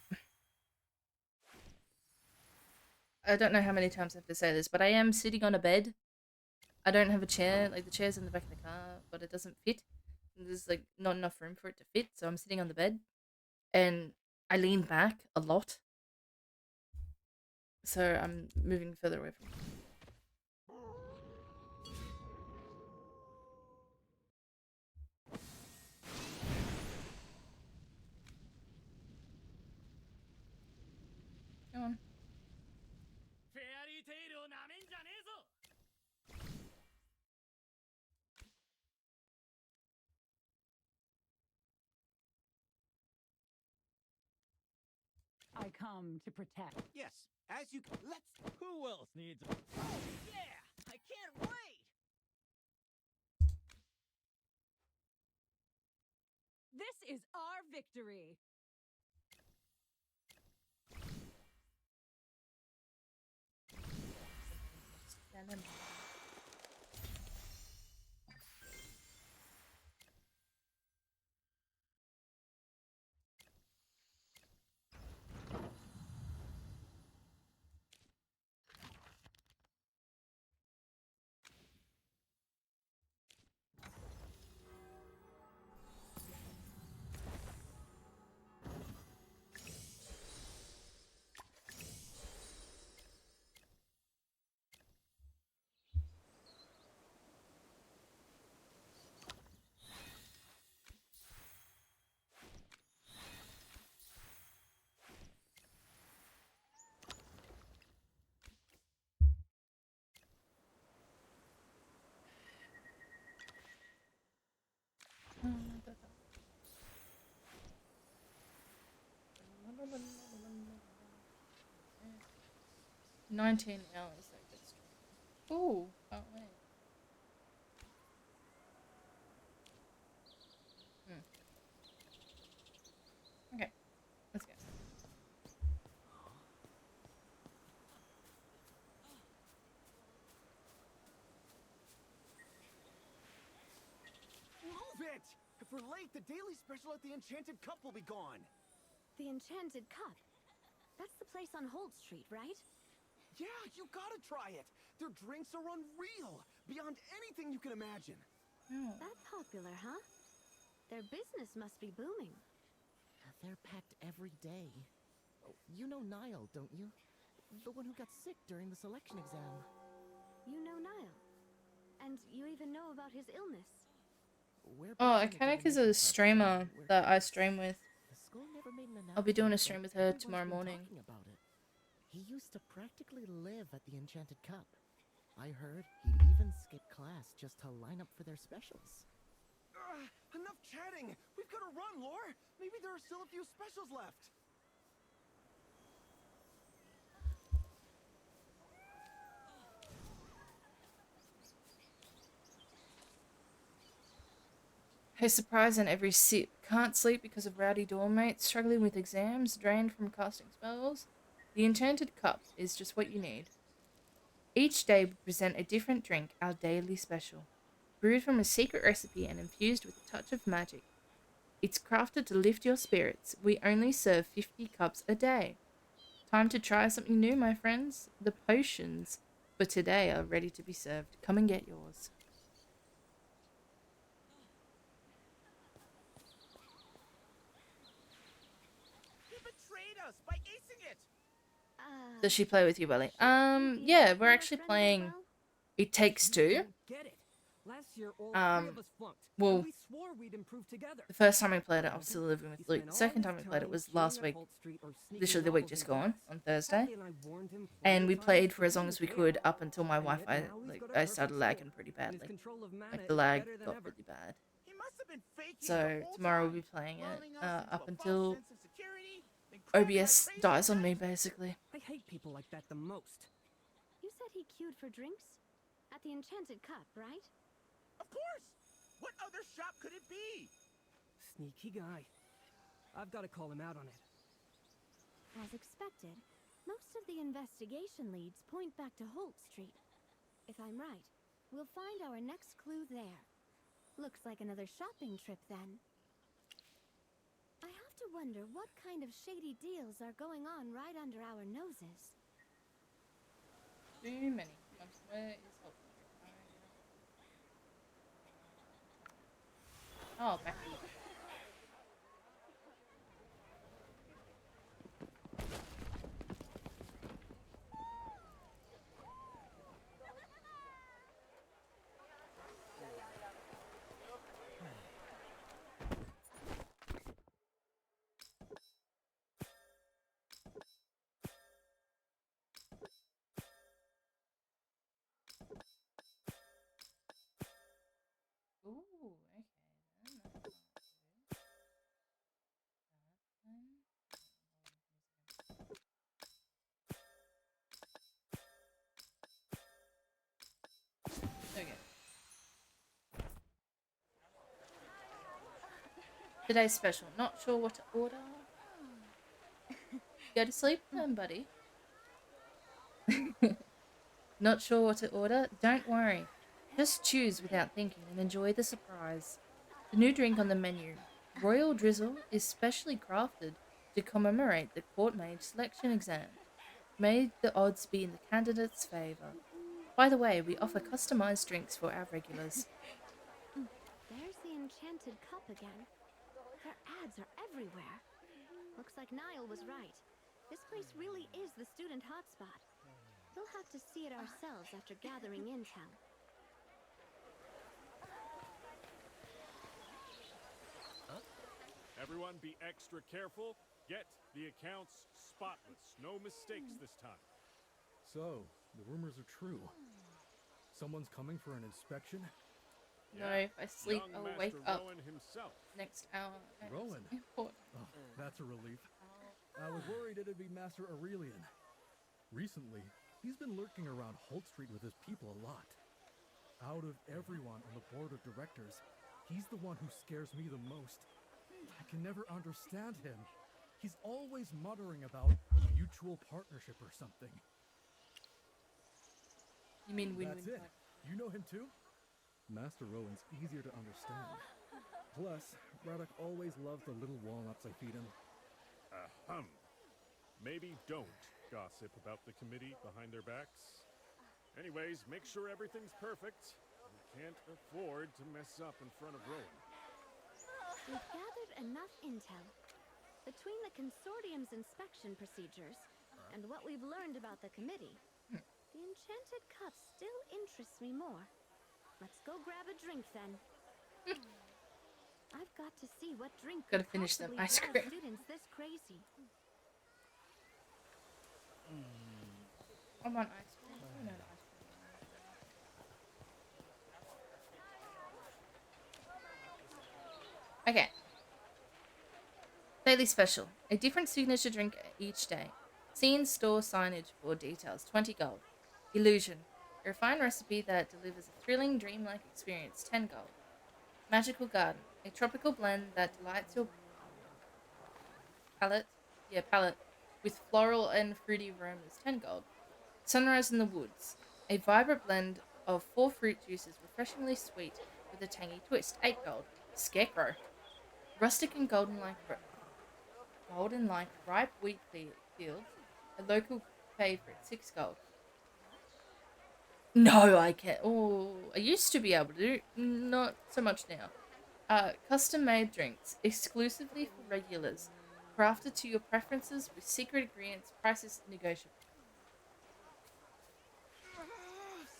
I don't know how many times I have to say this, but I am sitting on a bed. I don't have a chair. Like, the chair's in the back of the car, but it doesn't fit. There's, like, not enough room for it to fit, so I'm sitting on the bed. And I lean back a lot. So I'm moving further away from it. Come on. I come to protect. Yes, as you... Let's... Who else needs... Oh, yeah! I can't wait! This is our victory. $19 that gets. Ooh, can't wait. Okay, let's go. Move it! If we're late, the daily special at the Enchanted Cup will be gone. The Enchanted Cup. That's the place on Holt Street, right? Yeah, you gotta try it. Their drinks are unreal, beyond anything you can imagine. That popular, huh? Their business must be booming. They're packed every day. You know Niall, don't you? The one who got sick during the selection exam. You know Niall. And you even know about his illness. Oh, Akanek is a streamer that I stream with. I'll be doing a stream with her tomorrow morning. About it. He used to practically live at the Enchanted Cup. I heard he'd even skip class just to line up for their specials. Enough chatting! We've gotta run, Lore! Maybe there are still a few specials left. Her surprise in every sip. Can't sleep because of rowdy dorm mates, struggling with exams, drained from casting spells. The Enchanted Cup is just what you need. Each day we present a different drink, our daily special. Brewed from a secret recipe and infused with a touch of magic. It's crafted to lift your spirits. We only serve 50 cups a day. Time to try something new, my friends. The potions for today are ready to be served. Come and get yours. Us by acing it. Does she play with you, Welly? Yeah, we're actually playing It Takes Two. Get it. Last year, all three of us flunked, well, and we swore we'd improve together. The first time we played it, I was still living with Luke. The second time we played it was last week, literally the week just gone, on Thursday. And we played for as long as we could up until my Wi-Fi, I started lagging pretty badly. Like, the lag got really bad. So tomorrow we'll be playing it up until OBS dies on me, basically. I hate people like that the most. You said he queued for drinks? At the Enchanted Cup, right? Of course! What other shop could it be? Sneaky guy. I've got to call him out on it. As expected, most of the investigation leads point back to Holt Street. If I'm right, we'll find our next clue there. Looks like another shopping trip then. I have to wonder what kind of shady deals are going on right under our noses. Too many. Where is Hope? Oh, back here. Ooh, okay then. That's not good. Okay. Today's special. Not sure what to order. Go to sleep then, buddy. Not sure what to order? Don't worry. Just choose without thinking and enjoy the surprise. The new drink on the menu, Royal Drizzle, is specially crafted to commemorate the court mage selection exam. May the odds be in the candidate's favour. By the way, we offer customized drinks for our regulars. There's the enchanted cup again. Their ads are everywhere. Looks like Niall was right. This place really is the student hotspot. We'll have to see it ourselves after gathering intel. Everyone be extra careful. Get the accounts spotless. No mistakes this time. So, the rumors are true. Someone's coming for an inspection? No, if I sleep, Young I'll Master wake up Rowan himself. next hour. and it's Rowan? important. Oh, that's a relief. I was worried it'd be Master Aurelian. Recently, he's been lurking around Holt Street with his people a lot. Out of everyone on the board of directors, he's the one who scares me the most. I can never understand him. He's always muttering about mutual partnership or something. You mean That's win-win? it. You know him too? Master Rowan's easier to understand. Plus, Braddock always loves the little walnuts I feed him. Ahem. Maybe don't gossip about the committee behind their backs. Anyways, make sure everything's perfect. We can't afford to mess up in front of Rowan. We've gathered enough intel. Between the consortium's inspection procedures and what we've learned about the committee, the enchanted cup still interests me more. Let's go grab a drink then. I've got to see what drink Gotta could finish them possibly ice drive cream. students this crazy. I want ice cream. You know the ice cream. Okay. Daily special. A different signature drink each day. See in store signage for details. 20 gold. Illusion. A refined recipe that delivers a thrilling, dreamlike experience. 10 gold. Magical Garden. A tropical blend that delights your palate with floral and fruity aromas. 10 gold. Sunrise in the Woods. A vibrant blend of 4 fruit juices, refreshingly sweet with a tangy twist. 8 gold. Scarecrow. Rustic and golden like ripe wheat fields. A local favorite. 6 gold. No, I can't. Oh, I used to be able to. Not so much now. Custom-made drinks, exclusively for regulars. Crafted to your preferences with secret ingredients, prices negotiable.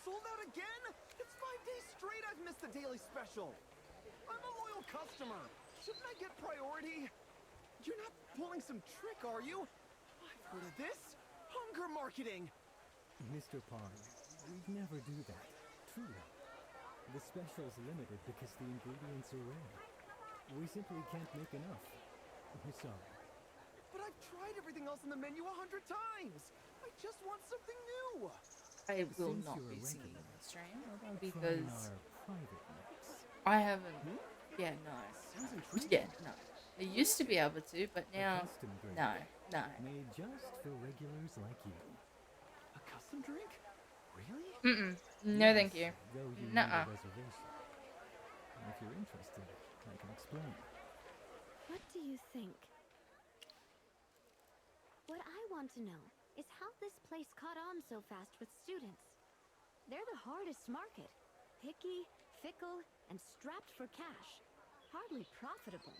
Sold out again? It's 5 days straight I've missed the daily special. I'm a loyal customer. Shouldn't I get priority? You're not pulling some trick, are you? I've heard of this. Hunger marketing. Mr. Pond, we'd never do that. Truly. The special's limited because the ingredients are rare. We simply can't make enough. We're sorry. But I've tried everything else on the menu 100 times. I just want something new. I will Since not you're a be singing regular, on stream trying because our private mix. I haven't. Yeah, no. Sounds intriguing. Yeah, no. I used to be able to, but now, A custom drink. no. Made just for regulars like you. A custom drink? Really? Mm-mm. No, thank you. Though you need Nuh-uh. a reservation. If you're interested, I can explain. What do you think? What I want to know is how this place caught on so fast with students. They're the hardest market. Picky, fickle, and strapped for cash. Hardly profitable.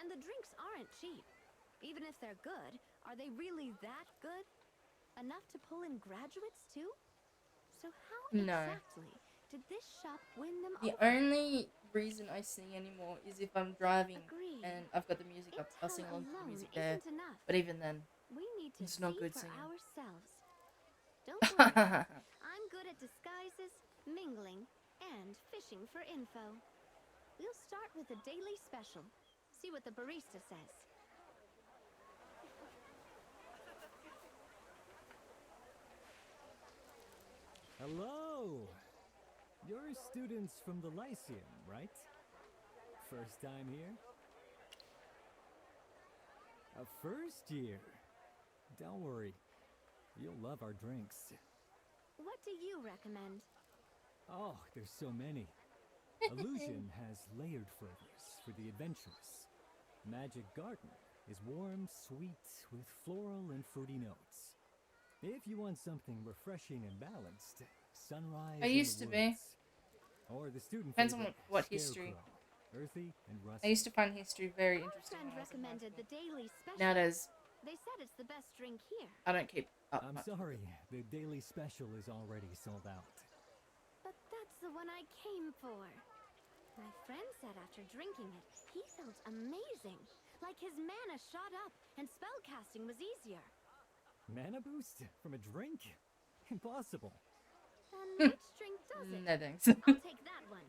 And the drinks aren't cheap. Even if they're good, are they really that good? Enough to pull in graduates too? So how No. exactly did this shop win them The over? only reason I sing anymore is if I'm driving Agreed. and I've got the music up. I'll sing Intel along to the alone music there. isn't enough. But even then, We need to it's not see good for singing. ourselves. Don't worry. I'm good at disguises, mingling, and fishing for info. We'll start with the daily special. See what the barista says. Hello! You're students from the Lyceum, right? First time here? A first year? Don't worry, you'll love our drinks. What do you recommend? Oh, there's so many. Illusion has layered flavors for the adventurous. Magic Garden is warm, sweet, with floral and fruity notes. If you want something refreshing and balanced, Sunrise I in used the to be. Woods. Or the student Depends on favorite, what Scarecrow, history. earthy and rusty. I used to find history very Our interesting friend when I was in high recommended the school. daily special. Nowadays, They said it's the best drink here. I don't keep up I'm much. sorry, the daily special is already sold out. But that's the one I came for. My friend said after drinking it, he felt amazing. Like his mana shot up and spellcasting was easier. Mana boost from a drink? Impossible. Then which drink does it? No thanks. I'll take that one.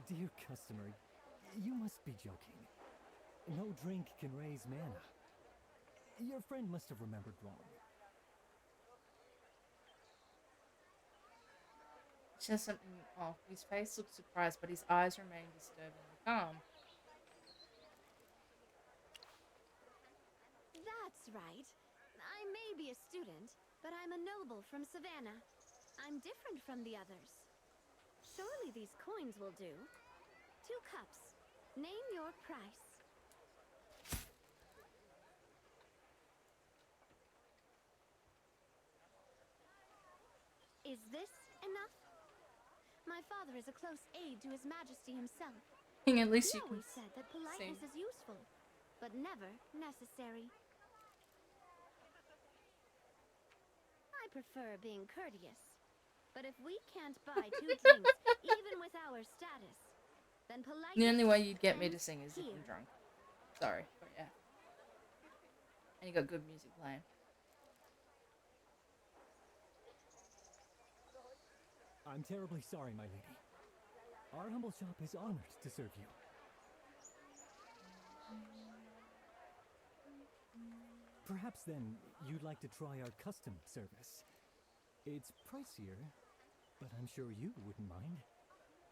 Dear customer, you must be joking. No drink can raise mana. Your friend must have remembered wrong. It's just something off. His face looks surprised, but his eyes remain disturbingly calm. That's right. I may be a student, but I'm a noble from Savannah. I'm different from the others. Surely these coins will do. 2 cups. Name your price. Is this enough? My father is a close aide to His Majesty himself. At least He you can always said that politeness is useful, but never necessary. I prefer being courteous. But if we can't buy 2 drinks, even with our status, then politeness The only way you'd get me to ends sing is if here. I'm drunk. Sorry, but yeah. And you got good music playing. I'm terribly sorry, my lady. Our humble shop is honored to serve you. Perhaps then you'd like to try our custom service. It's pricier, but I'm sure you wouldn't mind.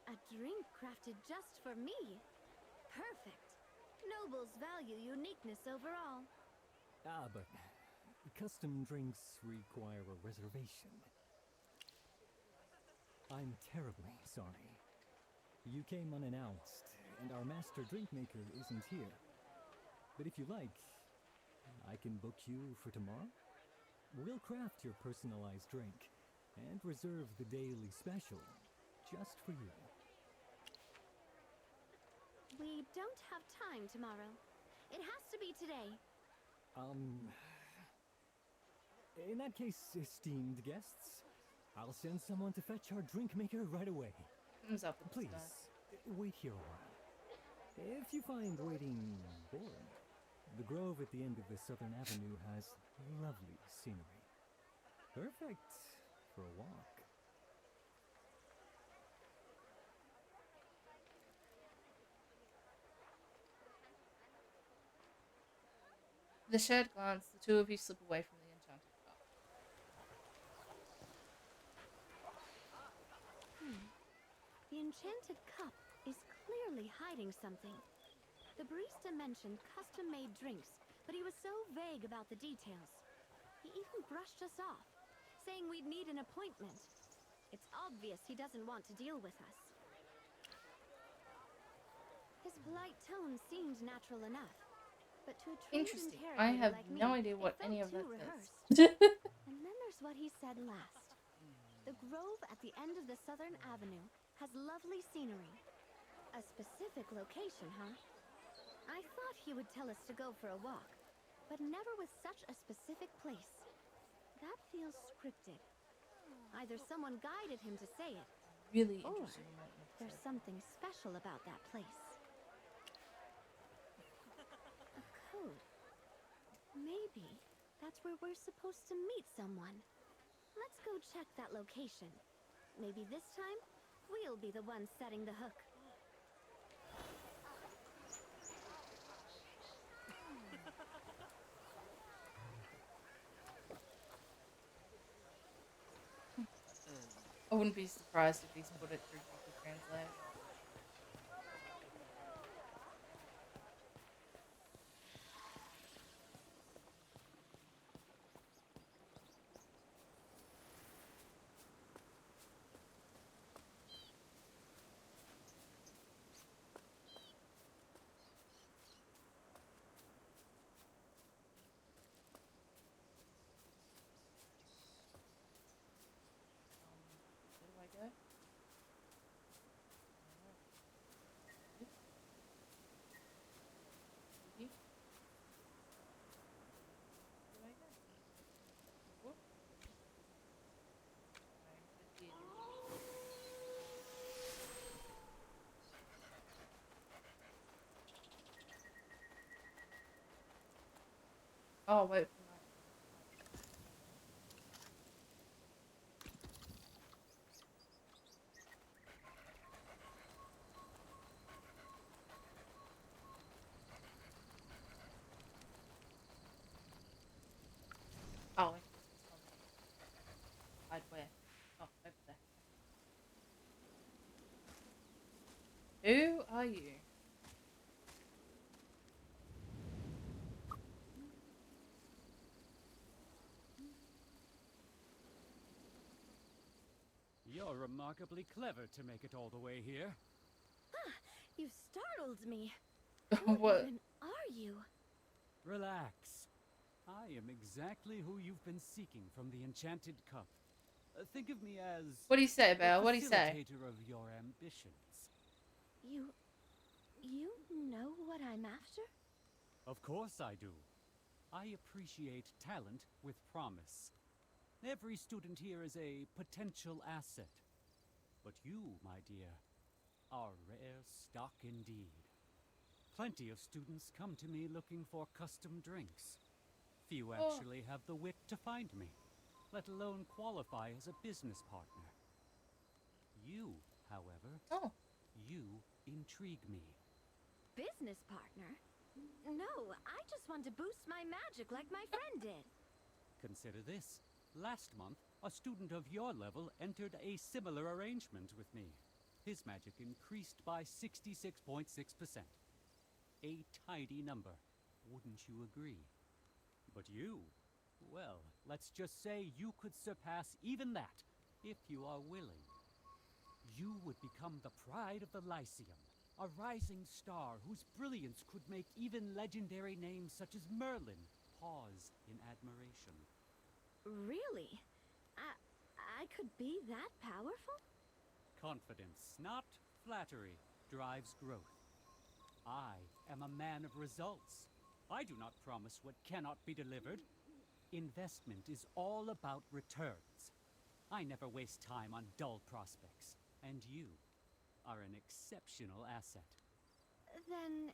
A drink crafted just for me. Perfect. Nobles value uniqueness overall. Ah, but custom drinks require a reservation. I'm terribly sorry. You came unannounced, and our master drink maker isn't here. But if you like, I can book you for tomorrow. We'll craft your personalized drink and reserve the daily special just for you. We don't have time tomorrow. It has to be today. In that case, esteemed guests, I'll send someone to fetch our drink maker right away. Thumbs up with Please, this wait here a while. If you find waiting boring, the grove at the end of the Southern Avenue has lovely scenery. Perfect for a walk. With a shared glance, the two of you slip away from the enchanted cup. The enchanted cup is clearly hiding something. The barista mentioned custom-made drinks, but he was so vague about the details. He even brushed us off, saying we'd need an appointment. It's obvious he doesn't want to deal with us. polite tone seemed natural enough, but to a trained Interesting. I interrogator have like me, no idea it what felt any of too that rehearsed. is. And then there's what he said last. The grove at the end of the southern avenue has lovely scenery. A specific location, huh? I thought he would tell us to go for a walk, but never with such a specific place. That feels scripted. Either someone guided him to say it, Really or interesting. there's something special about that place. A code. Maybe that's where we're supposed to meet someone. Let's go check that location. Maybe this time, we'll be the ones setting the hook. I wouldn't be surprised if he's put it through Google Translate. Where do I go? Where do I go? Whoop. Oh, wait for my... Oh, wait. Hide where? Oh, over there. Who are you? You're remarkably clever to make it all the way here. You startled me. What? Even are you? Relax. I am exactly who you've been seeking from the Enchanted Cup. Think of me as... What do you say, Belle? the What do you say? facilitator of your ambitions. You know what I'm after? Of course I do. I appreciate talent with promise. Every student here is a potential asset. But you, my dear, are rare stock indeed. Plenty of students come to me looking for custom drinks. Few actually have the wit to find me, let alone qualify as a business partner. You, however, you intrigue me. Business partner? No, I just want to boost my magic like my friend did. Consider this. Last month, a student of your level entered a similar arrangement with me. His magic increased by 66.6%. A tidy number, wouldn't you agree? But you, well, let's just say you could surpass even that, if you are willing. You would become the pride of the Lyceum, a rising star whose brilliance could make even legendary names such as Merlin pause in admiration. Really? I could be that powerful? Confidence, not flattery, drives growth. I am a man of results. I do not promise what cannot be delivered. Investment is all about returns. I never waste time on dull prospects, and you are an exceptional asset. Then,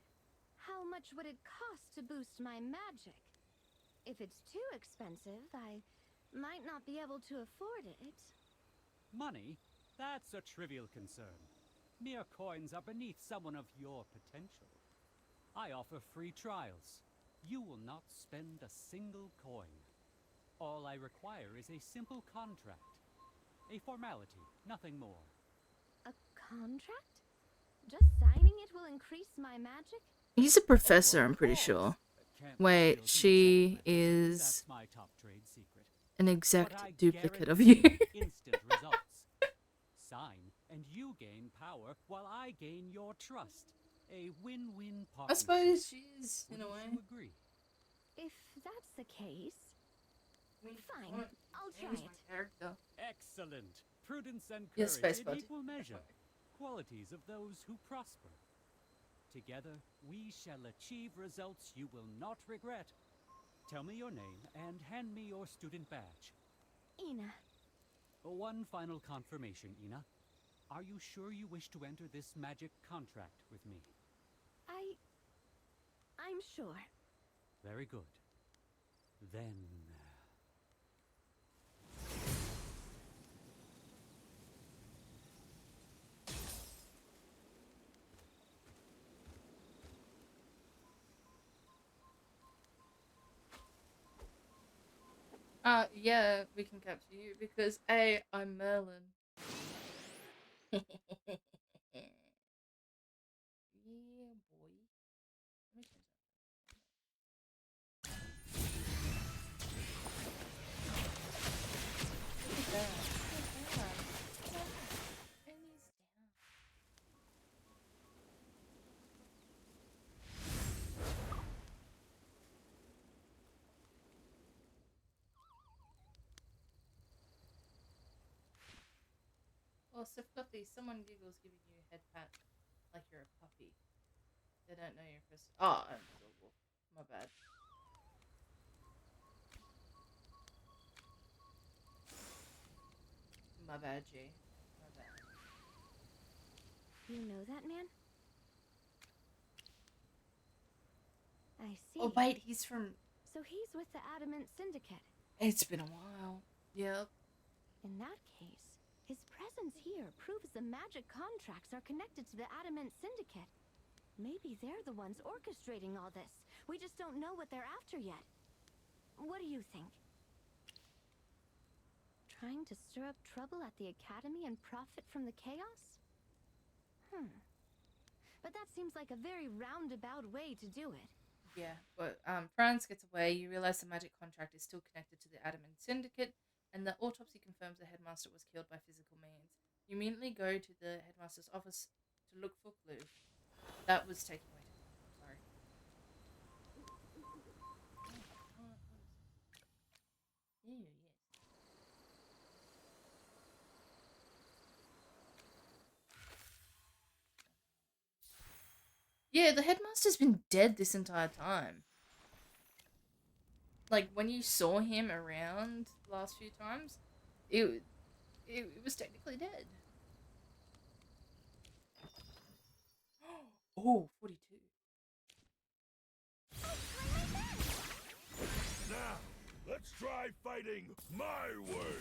how much would it cost to boost my magic? If it's too expensive, I might not be able to afford it. Money? That's a trivial concern. Mere coins are beneath someone of your potential. I offer free trials. You will not spend a single coin. All I require is a simple contract. A formality, nothing more. A contract? Just signing it will increase my magic? He's a professor, I'm pretty sure. Wait, she is my top trade secret. an exact duplicate of you. Instant results. Sign, and you gain power while I gain your trust. A win-win I partnership. suppose she is, in a Wouldn't way. you agree? If that's the case, fine. What? I'll try Change it. my character. Excellent. Prudence and Yes, courage space in bud. equal measure. Qualities of those who prosper. Together, we shall achieve results you will not regret. Tell me your name and hand me your student badge. Ina. One final confirmation, Ina. Are you sure you wish to enter this magic contract with me? I'm sure. Very good. Then... Yeah, we can capture you because A, I'm Merlin. Yeah, boy. Let me change that. Look at that. Look at that. And he's down. Oh, so fluffy. Someone giggles giving you a head pat like you're a puppy. They don't know you're first. Oh, I'm adorable. My bad. My bad, G. My bad. You know that man? I see. Oh, wait, he's from. So he's with the Adamant Syndicate. It's been a while. Yep. In that case, his presence here proves the magic contracts are connected to the Adamant Syndicate. Maybe they're the ones orchestrating all this. We just don't know what they're after yet. What do you think? Trying to stir up trouble at the Academy and profit from the chaos? But that seems like a very roundabout way to do it. Yeah, but Franz gets away. You realize the magic contract is still connected to the Adamant Syndicate, and the autopsy confirms the headmaster was killed by physical means. You immediately go to the headmaster's office to look for clue. That was taking way too long. Sorry. Ew, yes. Yeah, the headmaster's been dead this entire time. Like, when you saw him around the last few times, it was technically dead. Oh, 42. Now, let's try fighting my way.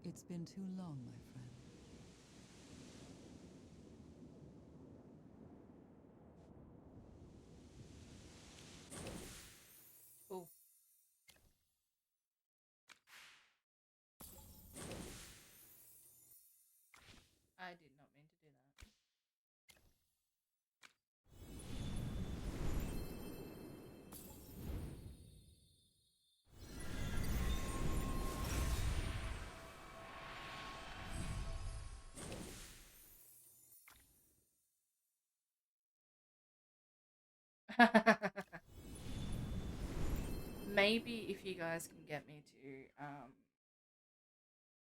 It's been too long, my friend. Oh. I did not mean to do that. Maybe if you guys can get me to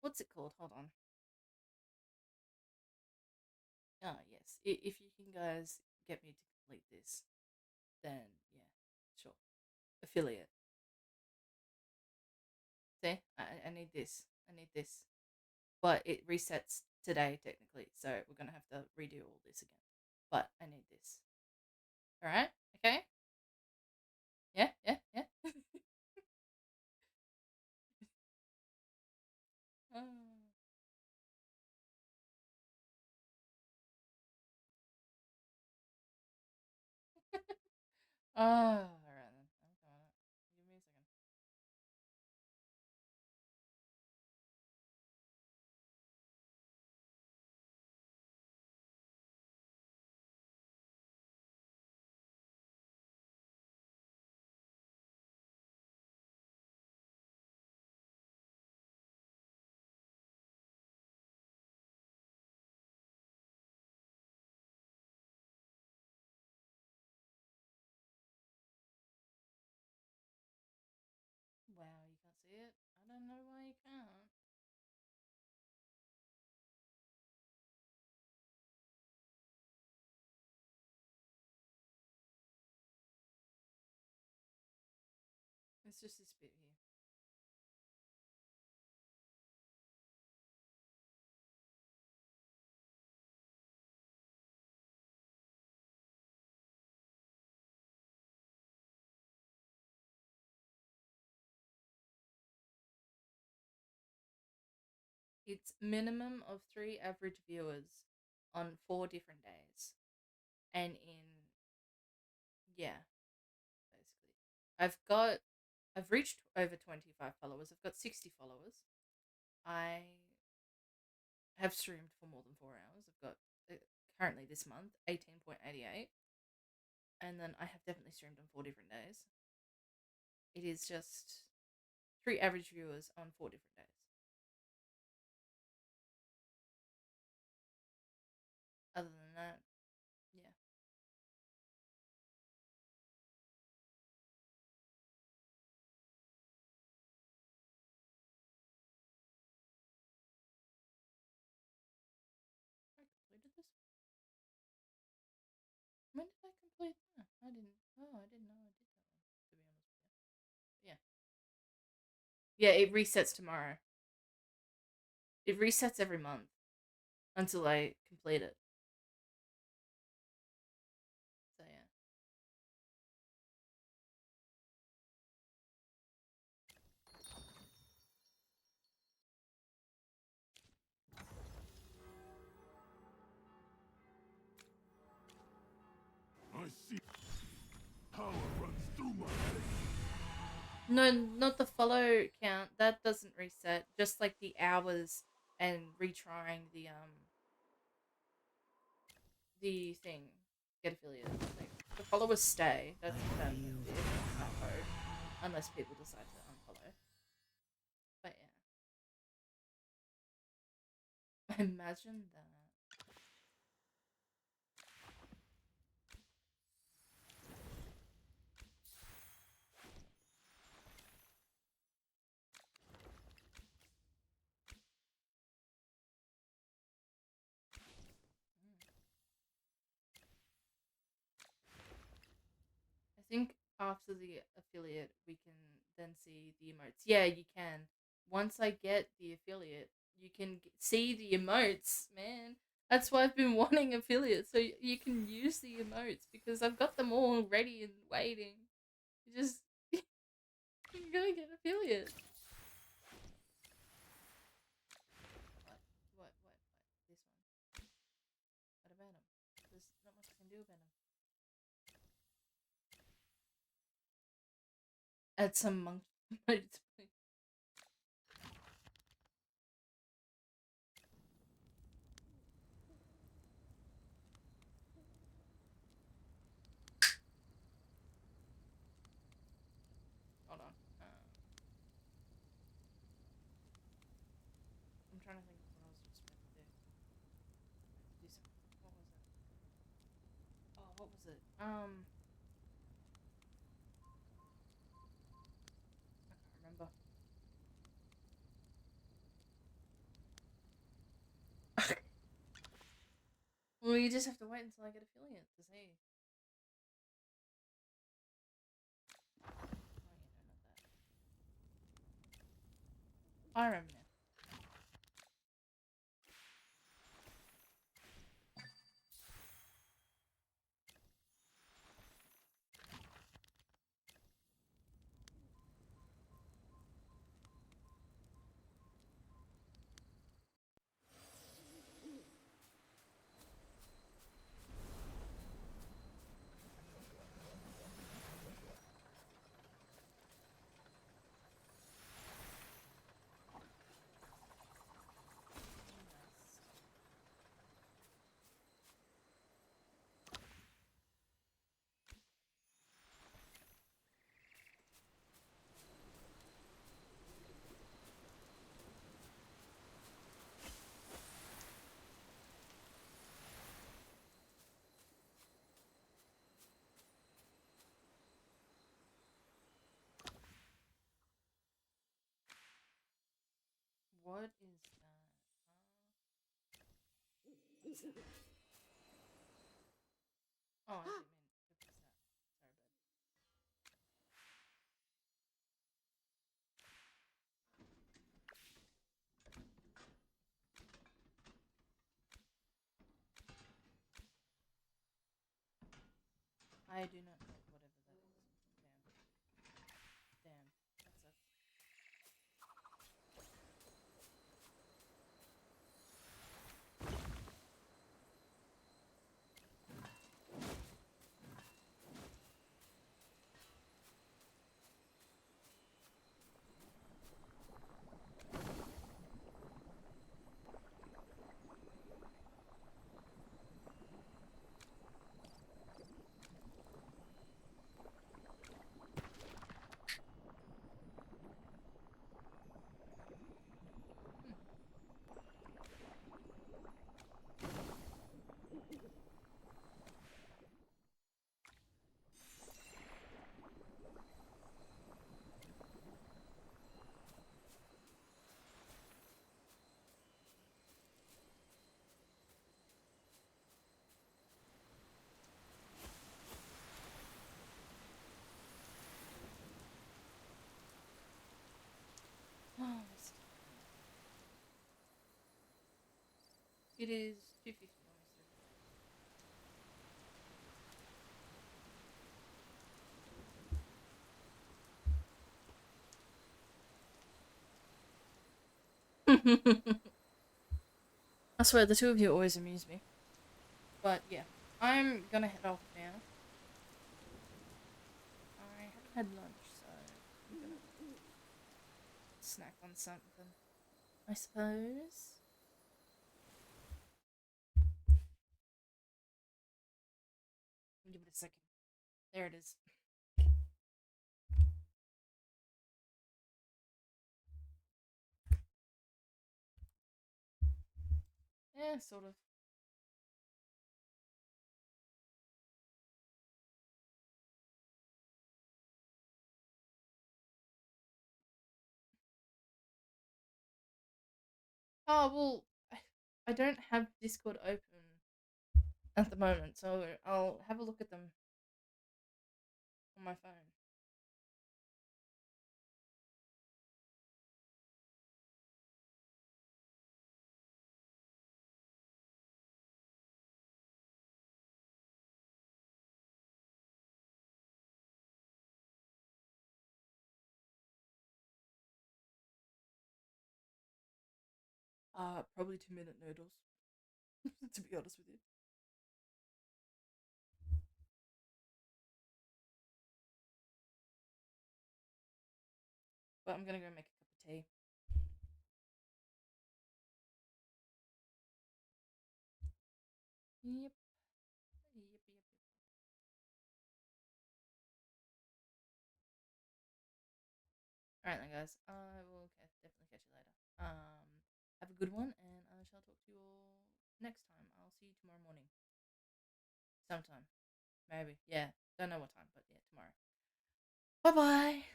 what's it called? Hold on. Ah, yes. If you can guys get me to complete this, then yeah, sure. Affiliate. See, I need this. I need this. But it resets today technically, so we're gonna have to redo all this again. But I need this. All right. Okay. Yeah. Yeah. Yeah. Oh. Oh, all right then. I'm coming up. Give me a second. you can't. It's just this bit here. It's minimum of 3 average viewers on 4 different days. And yeah, basically. I've reached over 25 followers. I've got 60 followers. I have streamed for more than 4 hours. I've got currently this month 18.88. And then I have definitely streamed on 4 different days. It is just 3 average viewers on 4 different days. Other than that, yeah. I completed this. When did I complete that? I didn't. Oh, I didn't know I did that one. To be honest with you. Yeah. Yeah, it resets tomorrow. It resets every month until I complete it. So yeah. I see power runs through my veins. No, not the follow count. That doesn't reset. Just like the hours and retrying the thing. Get affiliate. Like, the followers stay. That's not code. Unless people decide to unfollow. But yeah. Imagine that. I think after the affiliate, we can then see the emotes. Yeah, you can. Once I get the affiliate, you can see the emotes, man. That's why I've been wanting affiliates, so you can use the emotes because I've got them all ready and waiting. You just you gotta get affiliate. What? This one. What about him? There's not much I can do about him. Add some monk emotes, please. Hold on. I'm trying to think of what I was just about to do. Do some. What was it? Oh, what was it? I can't remember. Well, you just have to wait until I get affiliate to see. Oh, yeah, no, not that. I remember now. What is that? What's that? Oh, I didn't mean to press that. Sorry, bud. I do not know whatever that is. Damn. Damn. That sucks. Oh, it is 2:50 almost 3. I swear, the two of you always amuse me. But yeah, I'm gonna head off now. I haven't had lunch, so I'm gonna snack on something, I suppose. Give it a second. There it is. Yeah, sort of. Oh, well, I don't have Discord open at the moment, so I'll have a look at them on my phone. Probably 2-minute noodles, to be honest with you. But I'm gonna go make a cup of tea. Yep. Yep. Alright then, guys. I will definitely catch you later. Have a good one, and I shall talk to you all next time. I'll see you tomorrow morning. Sometime. Maybe. Yeah. Don't know what time, but yeah, tomorrow. Bye bye.